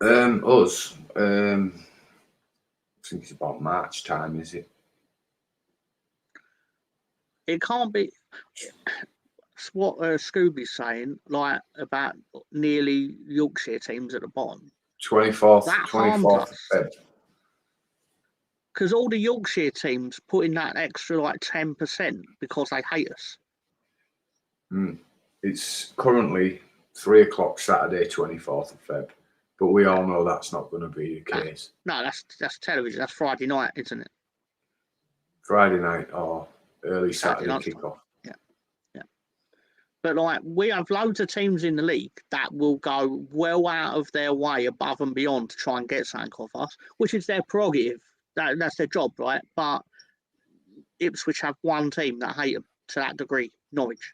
Us. I think it's about March time, is it? It can't be. It's what Scooby's saying, like about nearly Yorkshire teams at the bottom. 24th of Feb. Because all the Yorkshire teams put in that extra like 10% because they hate us. It's currently 3 o'clock Saturday, 24th of Feb. But we all know that's not going to be the case. No, that's television. That's Friday night, isn't it? Friday night or early Saturday kickoff. Yeah. But like we have loads of teams in the league that will go well out of their way above and beyond to try and get something off us, which is their prerogative. That's their job, right? But Ipswich have one team that hate them to that degree. Norwich.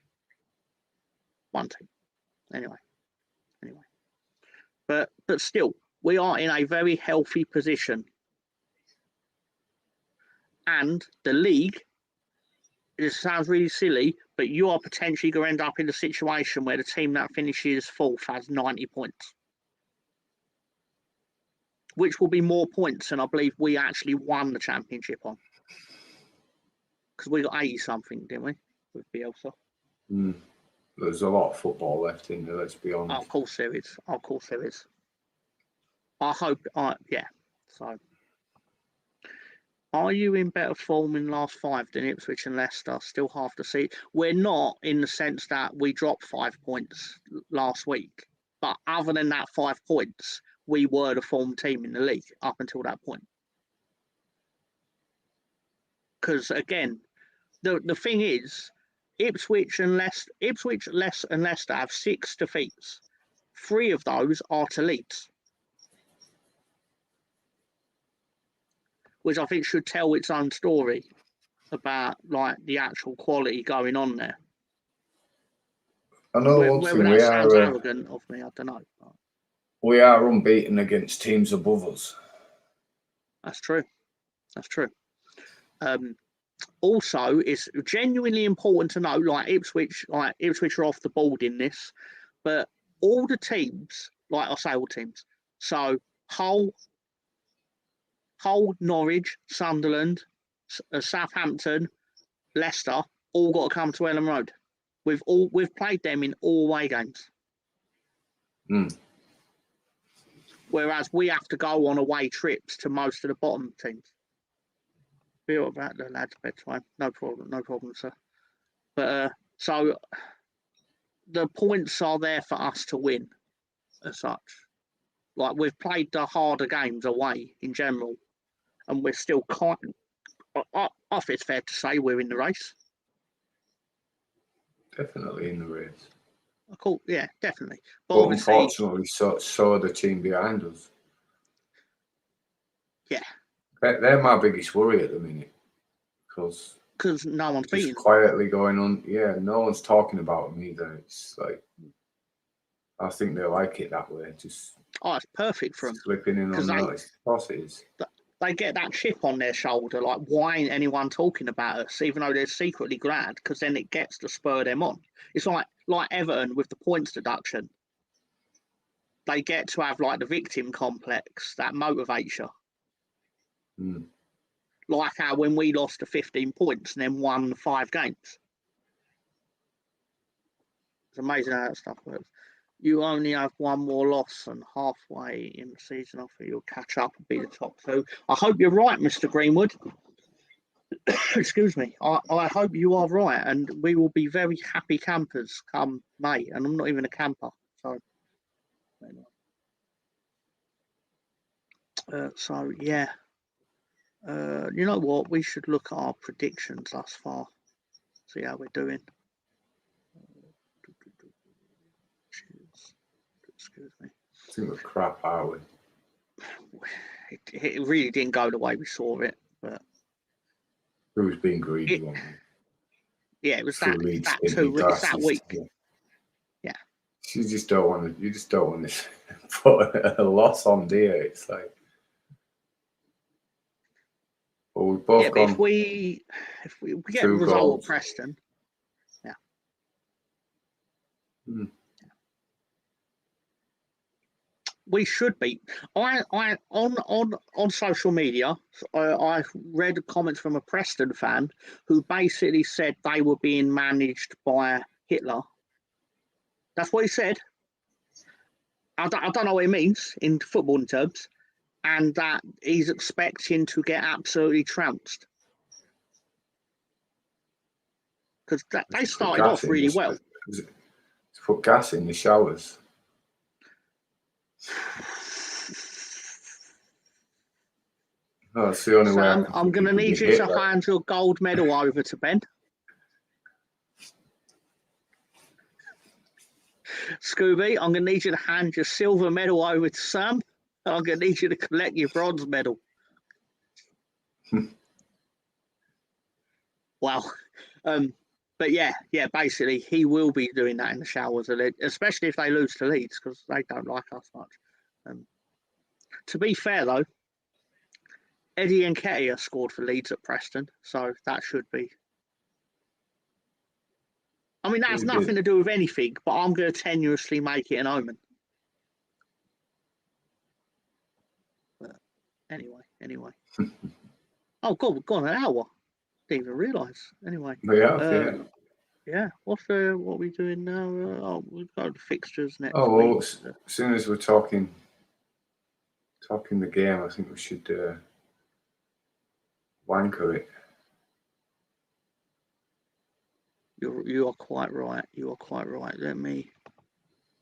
One team. Anyway. But still, we are in a very healthy position. And the league, it sounds really silly, but you are potentially going to end up in a situation where the team that finishes fourth has 90 points. Which will be more points than I believe we actually won the championship on. Because we got 80-something, didn't we? With Bielsa. There's a lot of football left in there, let's be honest. Of course there is. I hope, yeah. So, are you in better form in the last 5 than Ipswich and Leicester? Still half the seat. We're not in the sense that we dropped 5 points last week. But other than that 5 points, we were the form team in the league up until that point. Because again, the thing is, Ipswich, Leicester have 6 defeats. 3 of those are to Leeds, which I think should tell its own story about like the actual quality going on there. I know one Whether thing, that sounds arrogant of me, I don't know. We are unbeaten against teams above us. That's true. That's true. Also, it's genuinely important to know, like Ipswich are off the board in this, but all the teams, like I say, all teams. So Hull, Norwich, Sunderland, Southampton, Leicester, all got to come to Elland Road. We've played them in all away games. Whereas we have to go on away trips to most of the bottom teams. Feel about the lads' bedtime. No problem, sir. But so the points are there for us to win, as such. Like we've played the harder games away in general, and we're still kind. I think it's fair to say we're in the race. Definitely in the race. Cool. Yeah, definitely. But unfortunately, so the team behind us. Yeah. They're my biggest worry at the minute. Because no one's beating. Quietly going on. Yeah, no one's talking about them either. It's like, I think they like it that way. Just it's perfect for them. Slipping in unnoticed. Of course it is. They get that chip on their shoulder, like, why ain't anyone talking about us, even though they're secretly glad, because then it gets to spur them on. It's like Everton with the points deduction. They get to have like the victim complex that motivates you. Like how when we lost to 15 points and then won 5 games. It's amazing how that stuff works. You only have one more loss, and halfway in the season, I think you'll catch up and be the top 2. I hope you're right, Mr. Greenwood. Excuse me. I hope you are right, and we will be very happy campers come May. And I'm not even a camper, so. So yeah. You know what? We should look at our predictions thus far. See how we're doing. Excuse me. I think we're crap, are we? It really didn't go the way we saw it, but we was being greedy, wasn't we? Yeah, it was that week. Yeah. You just don't want to put a loss on, dear. It's like, well, we've both gone. If we get a result at Preston, we should be. On social media, I read comments from a Preston fan who basically said they were being managed by Hitler. That's what he said. I don't know what it means in football terms, and that he's expecting to get absolutely trounced because they started off really well. To put gas in the showers. Oh, that's the only way. I'm going to need you to hand your gold medal over to Ben. Scooby, I'm going to need you to hand your silver medal over to Sam. I'm going to need you to collect your bronze medal. Well, but yeah, basically he will be doing that in the showers, especially if they lose to Leeds because they don't like us much. To be fair though, Eddie Nketiah scored for Leeds at Preston, so that should be. I mean, that has nothing to do with anything, but I'm going to tenuously make it an omen. But anyway. Oh, God, we've gone an hour. Didn't even realise. Anyway. Yeah. What are we doing now? We've got the fixtures next week. Well, as soon as we're talking the game, I think we should wanker it. You are quite right. Let me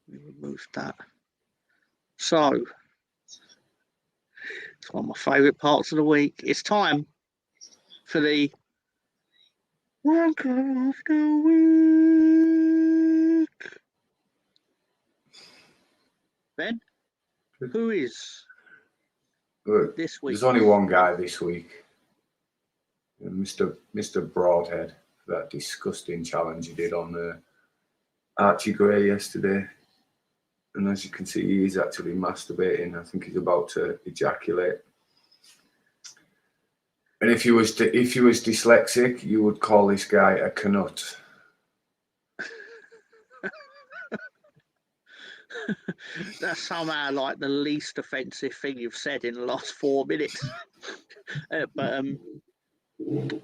remove that. So, it's one of my favourite parts of the week. It's time for the Wanker of the week. Ben, who is Look, this week? there's only one guy this week, Mr. Broadhead, for that disgusting challenge he did on Archie Gray yesterday. And as you can see, he's actually masturbating. I think he's about to ejaculate. And if he was dyslexic, you would call this guy a canut. That's somehow like the least offensive thing you've said in the last 4 minutes. But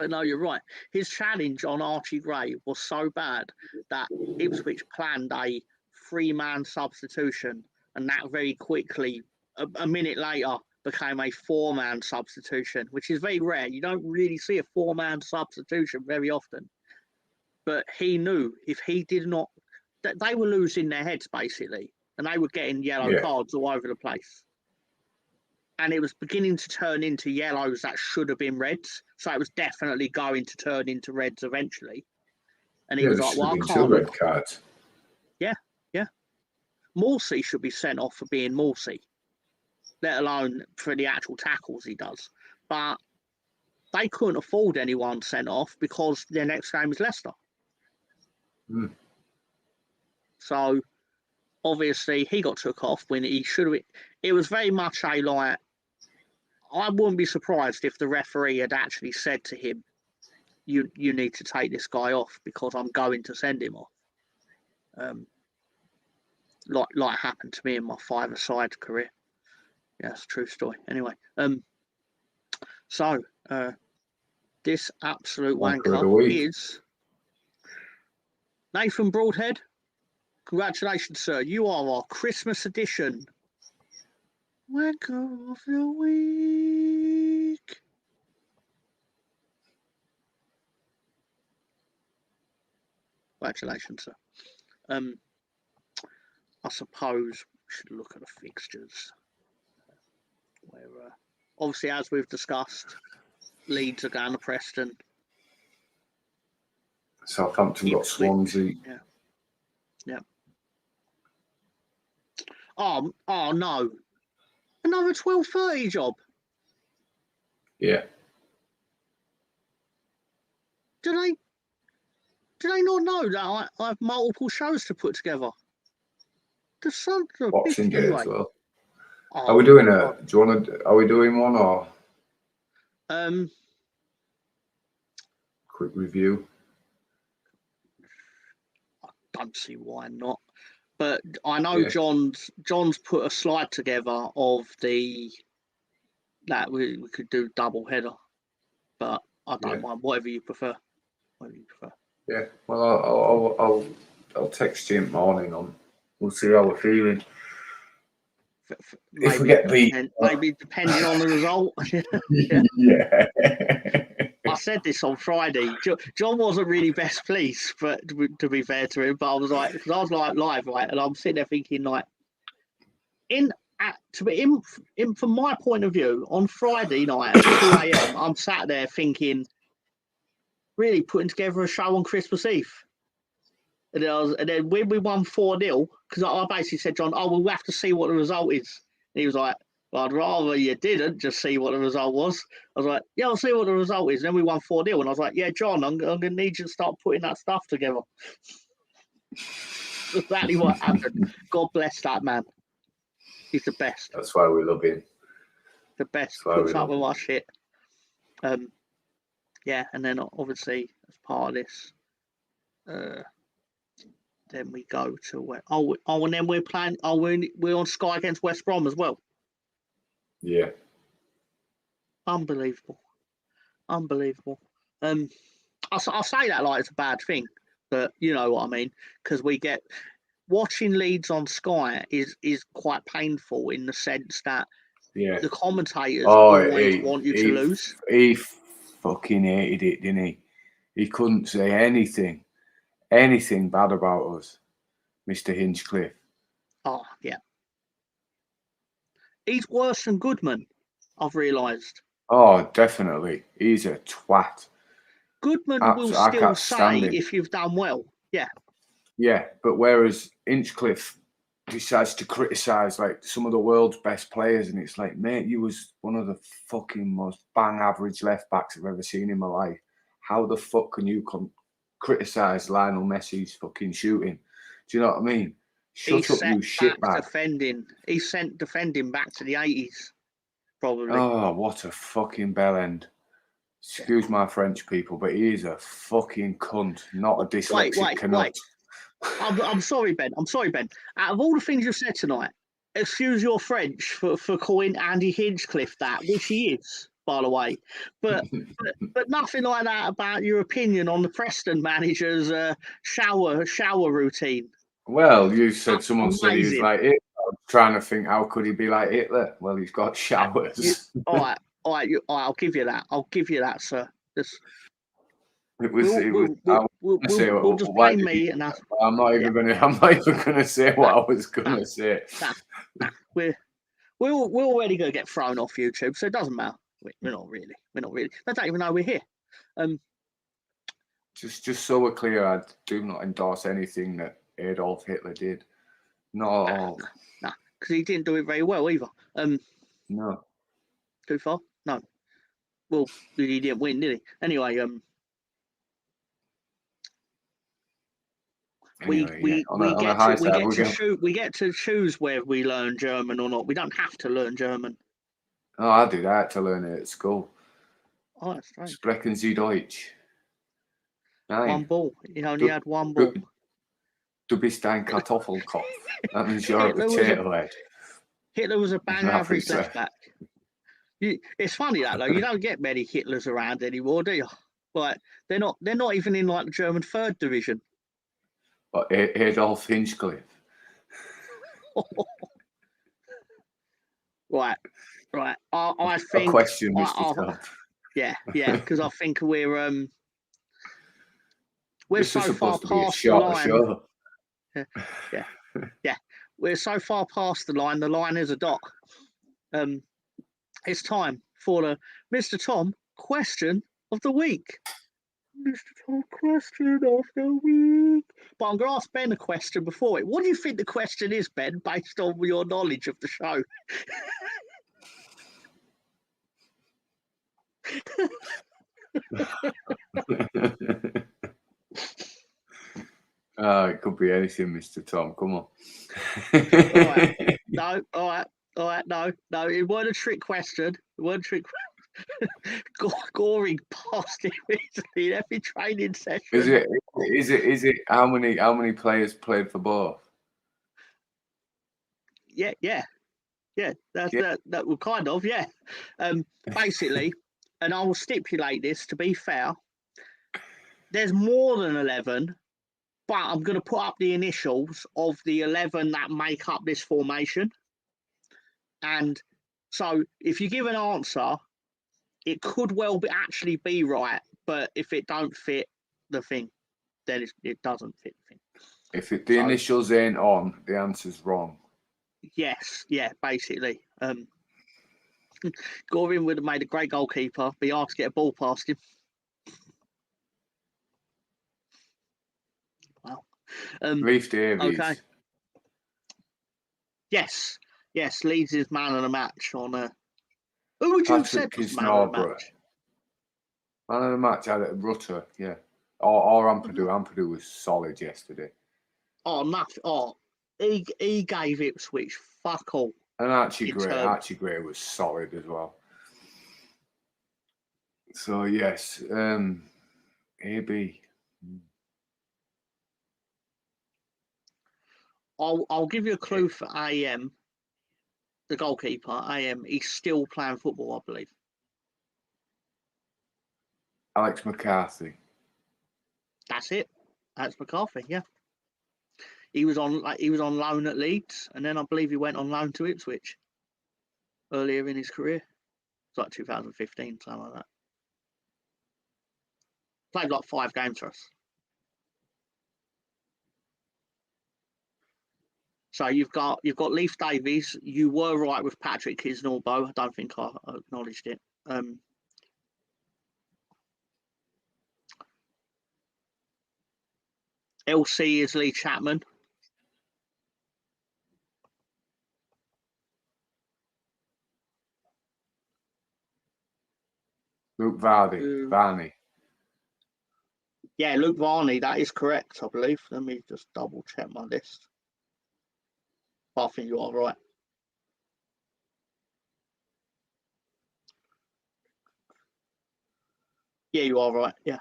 no, you're right. His challenge on Archie Gray was so bad that Ipswich planned a 3-man substitution, and that very quickly, a minute later, became a 4-man substitution, which is very rare. You don't really see a 4-man substitution very often. But he knew if he did not, that they were losing their heads basically, and they were getting yellow cards all over the place. And it was beginning to turn into yellows that should have been reds. So it was definitely going to turn into reds eventually. And he was like, well, I can't. 2 red cards. Yeah. Morsey should be sent off for being Morsey, let alone for the actual tackles he does. But they couldn't afford anyone sent off because their next game is Leicester. So obviously he got took off when he should have. It was very much a like, I wouldn't be surprised if the referee had actually said to him, you need to take this guy off because I'm going to send him off. Like happened to me in my 5-a-side career. Yeah, it's a true story. Anyway, so this absolute wanker is Nathan Broadhead. Congratulations, sir. You are our Christmas edition wanker of the week. Congratulations, sir. I suppose we should look at the fixtures. Where, obviously, as we've discussed, Leeds are going to Preston. Southampton got Swansea. Yeah. Oh no. Another 12:30 job. Yeah. Do they not know that I have multiple shows to put together? The son's a Boxing bitch Day anyway. as well. Are we doing are we doing one or quick review? I don't see why not. But I know John's put a slide together of that we could do double header. But I don't mind, whatever you prefer. Yeah. Well, I'll text you in the morning on. We'll see how we're feeling. If we get beat, maybe depending on the result. Yeah. I said this on Friday. John wasn't really best pleased, but to be fair to him, but I was like, because I was like live, right, and I'm sitting there thinking like, from my point of view, on Friday night at 2 a.m, I'm sat there thinking, really putting together a show on Christmas Eve. And then when we won 4-0, because I basically said, John, we'll have to see what the result is. And he was like, well, I'd rather you didn't just see what the result was. I was like, yeah, I'll see what the result is. And then we won 4-0. And I was like, yeah, John, I'm going to need you to start putting that stuff together. Exactly what happened. God bless that man. He's the best. That's why we love him. The best. Puts up with our shit. Yeah, and then obviously as part of this, then we go to where? And then we're playing. We're on Sky against West Brom as well. Yeah. Unbelievable. I'll say that like it's a bad thing, but you know what I mean, because watching Leeds on Sky is quite painful in the sense that the commentators always want you to lose. He fucking hated it, didn't he? He couldn't say anything bad about us, Mr. Hinchcliffe. Oh, yeah. He's worse than Goodman, I've realised. Oh, definitely. He's a twat. Goodman will still say stand him. if you've done well. Yeah. Yeah, but whereas Hinchcliffe decides to criticise like some of the world's best players, and it's like, mate, you was one of the fucking most bang average left backs I've ever seen in my life. How the fuck can you criticise Lionel Messi's fucking shooting? Do you know what I mean? Shut up, you shitbag. He sent defending back to the 80s, probably. Oh, what a fucking bellend. Excuse my French, people, but he is a fucking cunt, not a dyslexic canut. I'm sorry, Ben. Out of all the things you've said tonight, excuse your French for calling Andy Hinchcliffe that, which he is, by the way. But nothing like that about your opinion on the Preston manager's shower routine. Well, you said someone said he was like Hitler. I'm trying to think, how could he be like Hitler? Well, he's got showers. All right, I'll give you that, sir. We'll just blame me, and I'm not even gonna say what I was gonna say. We're already gonna get thrown off YouTube, so it doesn't matter. We're not really. They don't even know we're here. Just so we're clear, I do not endorse anything that Adolf Hitler did. Not at all. No, because he didn't do it very well either. No. Too far? No. Well, he didn't win, did he? Anyway, we get to choose whether we learn German or not. We don't have to learn German. Oh, I did. I had to learn it at school. Oh, that's right. Sprechen Sie Deutsch? Nein. One ball. He only had one ball. Du bist ein Kartoffelkopf. That means you're a potato head. Hitler was a bang average left back. It's funny that though. You don't get many Hitlers around anymore, do you? Like they're not even in like the German third division. But Adolf Hinchcliffe. Right. I think. A question, Mr. Tom. Yeah, because I think we're so far past the line. Yeah. We're so far past the line. The line is a dot. It's time for the Mr. Tom question of the week. Mr. Tom question of the week. But I'm going to ask Ben a question before it. What do you think the question is, Ben, based on your knowledge of the show? It could be anything, Mr. Tom. Come on. All right. No. It wasn't a trick question. Goring passed it recently in every training session. Is it? How many players played for both? Yeah. That will kind of, yeah. Basically, and I will stipulate this to be fair. There's more than 11, but I'm going to put up the initials of the 11 that make up this formation. And so, if you give an answer, it could well actually be right, but if it don't fit the thing, then it doesn't fit the thing. If the initials ain't on, the answer's wrong. Yes, yeah, basically. Goring would have made a great goalkeeper. Be hard to get a ball past him. Wow. Leif Davies. Okay. Yes, Leeds is man of the match on who would you have said was man of the match? Man of the match, I had Rutter, yeah. Or Ampadu. Ampadu was solid yesterday. Oh, nothing. Oh, he gave Ipswich fuck all. And Archie Gray was solid as well. So yes, AB. I'll give you a clue for AM. The goalkeeper, AM, he's still playing football, I believe. Alex McCarthy. That's it. Alex McCarthy, yeah. He was on loan at Leeds, and then I believe he went on loan to Ipswich earlier in his career. It's like 2015, something like that. Played like 5 games for us. So you've got Leif Davies. You were right with Patrick Kisnorbo. I don't think I acknowledged it. LC is Lee Chapman. Luke Varney. Yeah, Luke Varney, that is correct, I believe. Let me just double check my list. But I think you are right. Yeah, you are right. Yeah.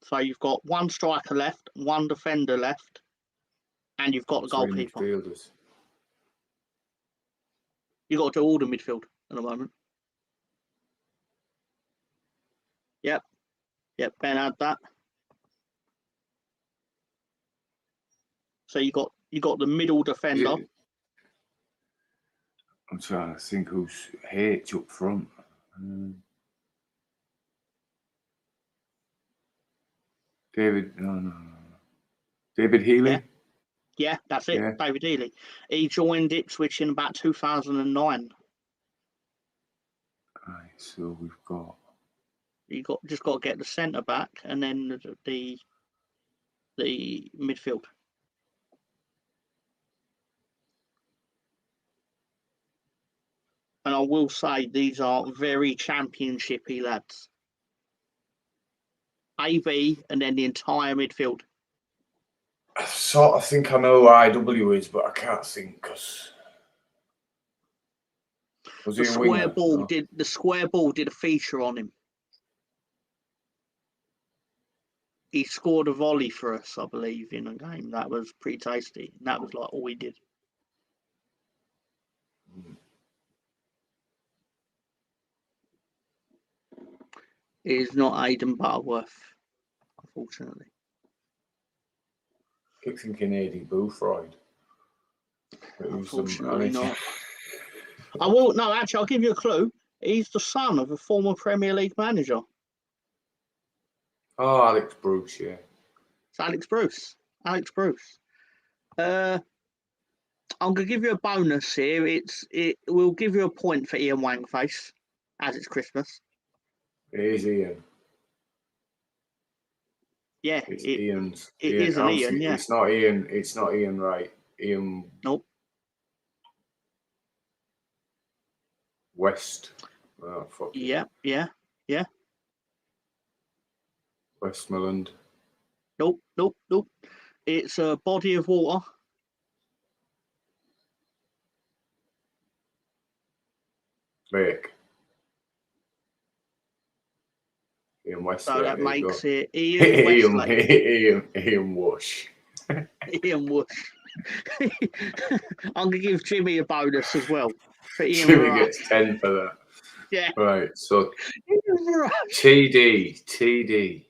So you've got one striker left, one defender left, and you've got the goalkeeper. Midfielders. You've got to do all the midfield at the moment. Yep. Yep, Ben had that. So you got the middle defender. I'm trying to think who's H up front. David Healy. Yeah, that's it. Yeah. David Healy. He joined Ipswich in about 2009. Right, so we've got. You just got to get the centre back and then the midfield. And I will say these are very championshipy lads. AB and then the entire midfield. I sort of think I know who IW is, but I can't think because the square ball did a feature on him. He scored a volley for us, I believe, in a game. That was pretty tasty. And that was like all we did. It is not Aidan Butterworth, unfortunately. Keep thinking Eddie Boothroyd. Unfortunately not. Actually, I'll give you a clue. He's the son of a former Premier League manager. Oh, Alex Bruce, yeah. It's Alex Bruce. I'm going to give you a bonus here. It will give you a point for Ian Wangface, as it's Christmas. It is Ian. Yeah, it's Ian's. It is an Ian, yeah. It's not Ian. It's not Ian Wright. Ian. Nope. West. Oh, fuck. Yeah. Westmoreland. Nope. It's a body of water. Lake. Ian Westlake. So that makes it Ian Westlake. Ian Wush. Ian Wush. I'm going to give Jimmy a bonus as well. For Ian Jimmy Rush. gets 10 for that. Yeah. Right, so TD.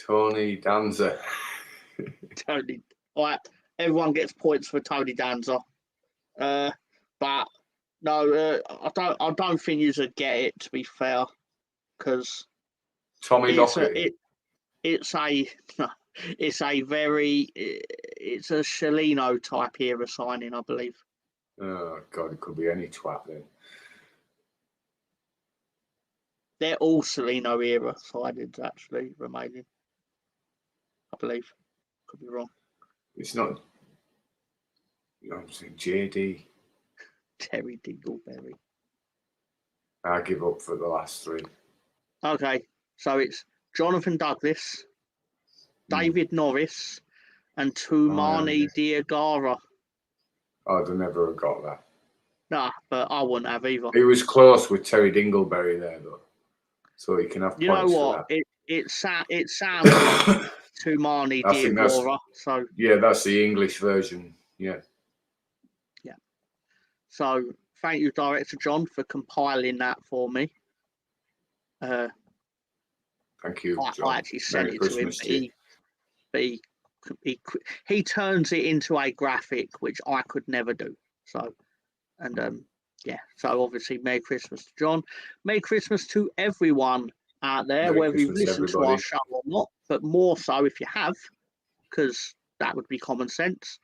Tony Danza. Tony. All right. Everyone gets points for Tony Danza. But no, I don't think you should get it, to be fair, because Tommy Docherty. It's a Shalino type era signing, I believe. Oh God, it could be any twat then. They're all Salino era signings actually remaining, I believe. Could be wrong. It's not. I'm saying JD. Terry Dingleberry. I give up for the last three. Okay, so it's Jonathan Douglas, David Norris, and Toumani Diagara. I'd have never got that. Nah, but I wouldn't have either. He was close with Terry Dingleberry there, though. So he can have points. You know what? It sounds like Toumani Diagara. So yeah, that's the English version. Yeah. So thank you, Director John, for compiling that for me. Thank you, John. I actually sent it to him. He turns it into a graphic, which I could never do. So, and so obviously, Merry Christmas to John. Merry Christmas to everyone out there, whether you've listened to our show or not, but more so if you have, because that would be common sense.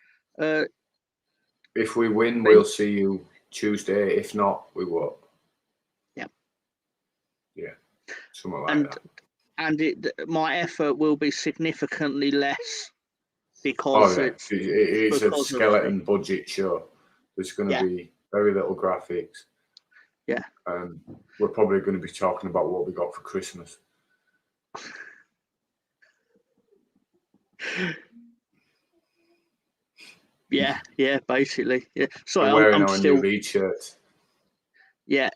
If we win, we'll see you Tuesday. If not, we won't. Yeah. Yeah. Something like that. my effort will be significantly less Oh because yeah, it's it's a because of skeleton budget show. There's going to be very little graphics. Yeah. We're probably going to be talking about what we got for Christmas. Yeah, basically. Yeah. Sorry, We're wearing I'm our still. new Leeds shirts. Yeah,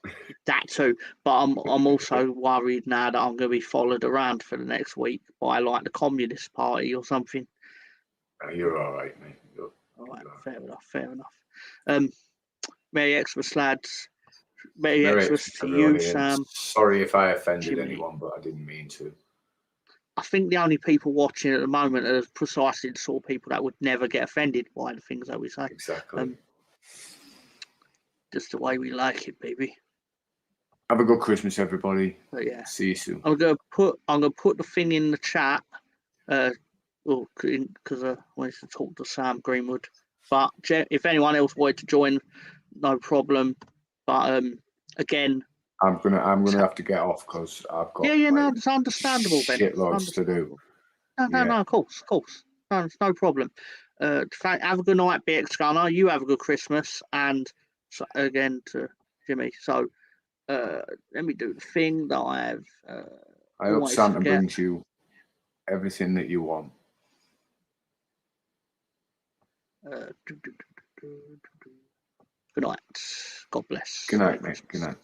that too. But I'm also worried now that I'm going to be followed around for the next week by like the Communist Party or something. You're all right, mate. All right, fair enough. Merry Xmas, lads. Merry Xmas to you, Sam. Sorry if I offended Jimmy. anyone, but I didn't mean to. I think the only people watching at the moment are precisely the sort of people that would never get offended by the things that we say. Exactly. Just the way we like it, baby. Have a good Christmas, everybody. But yeah, see you soon. I'm gonna put the thing in the chat, because I wanted to talk to Sam Greenwood. But if anyone else wanted to join, no problem. But again, I'm gonna have to get off because I've got no, it's understandable, Ben. shitloads to do. No, of course, no, it's no problem. Have a good night, BX Gunner. You have a good Christmas, and so, again to Jimmy. So let me do the thing that I have. I hope Santa brings you everything that you want. Good night. God bless. Good night, mate. Good night.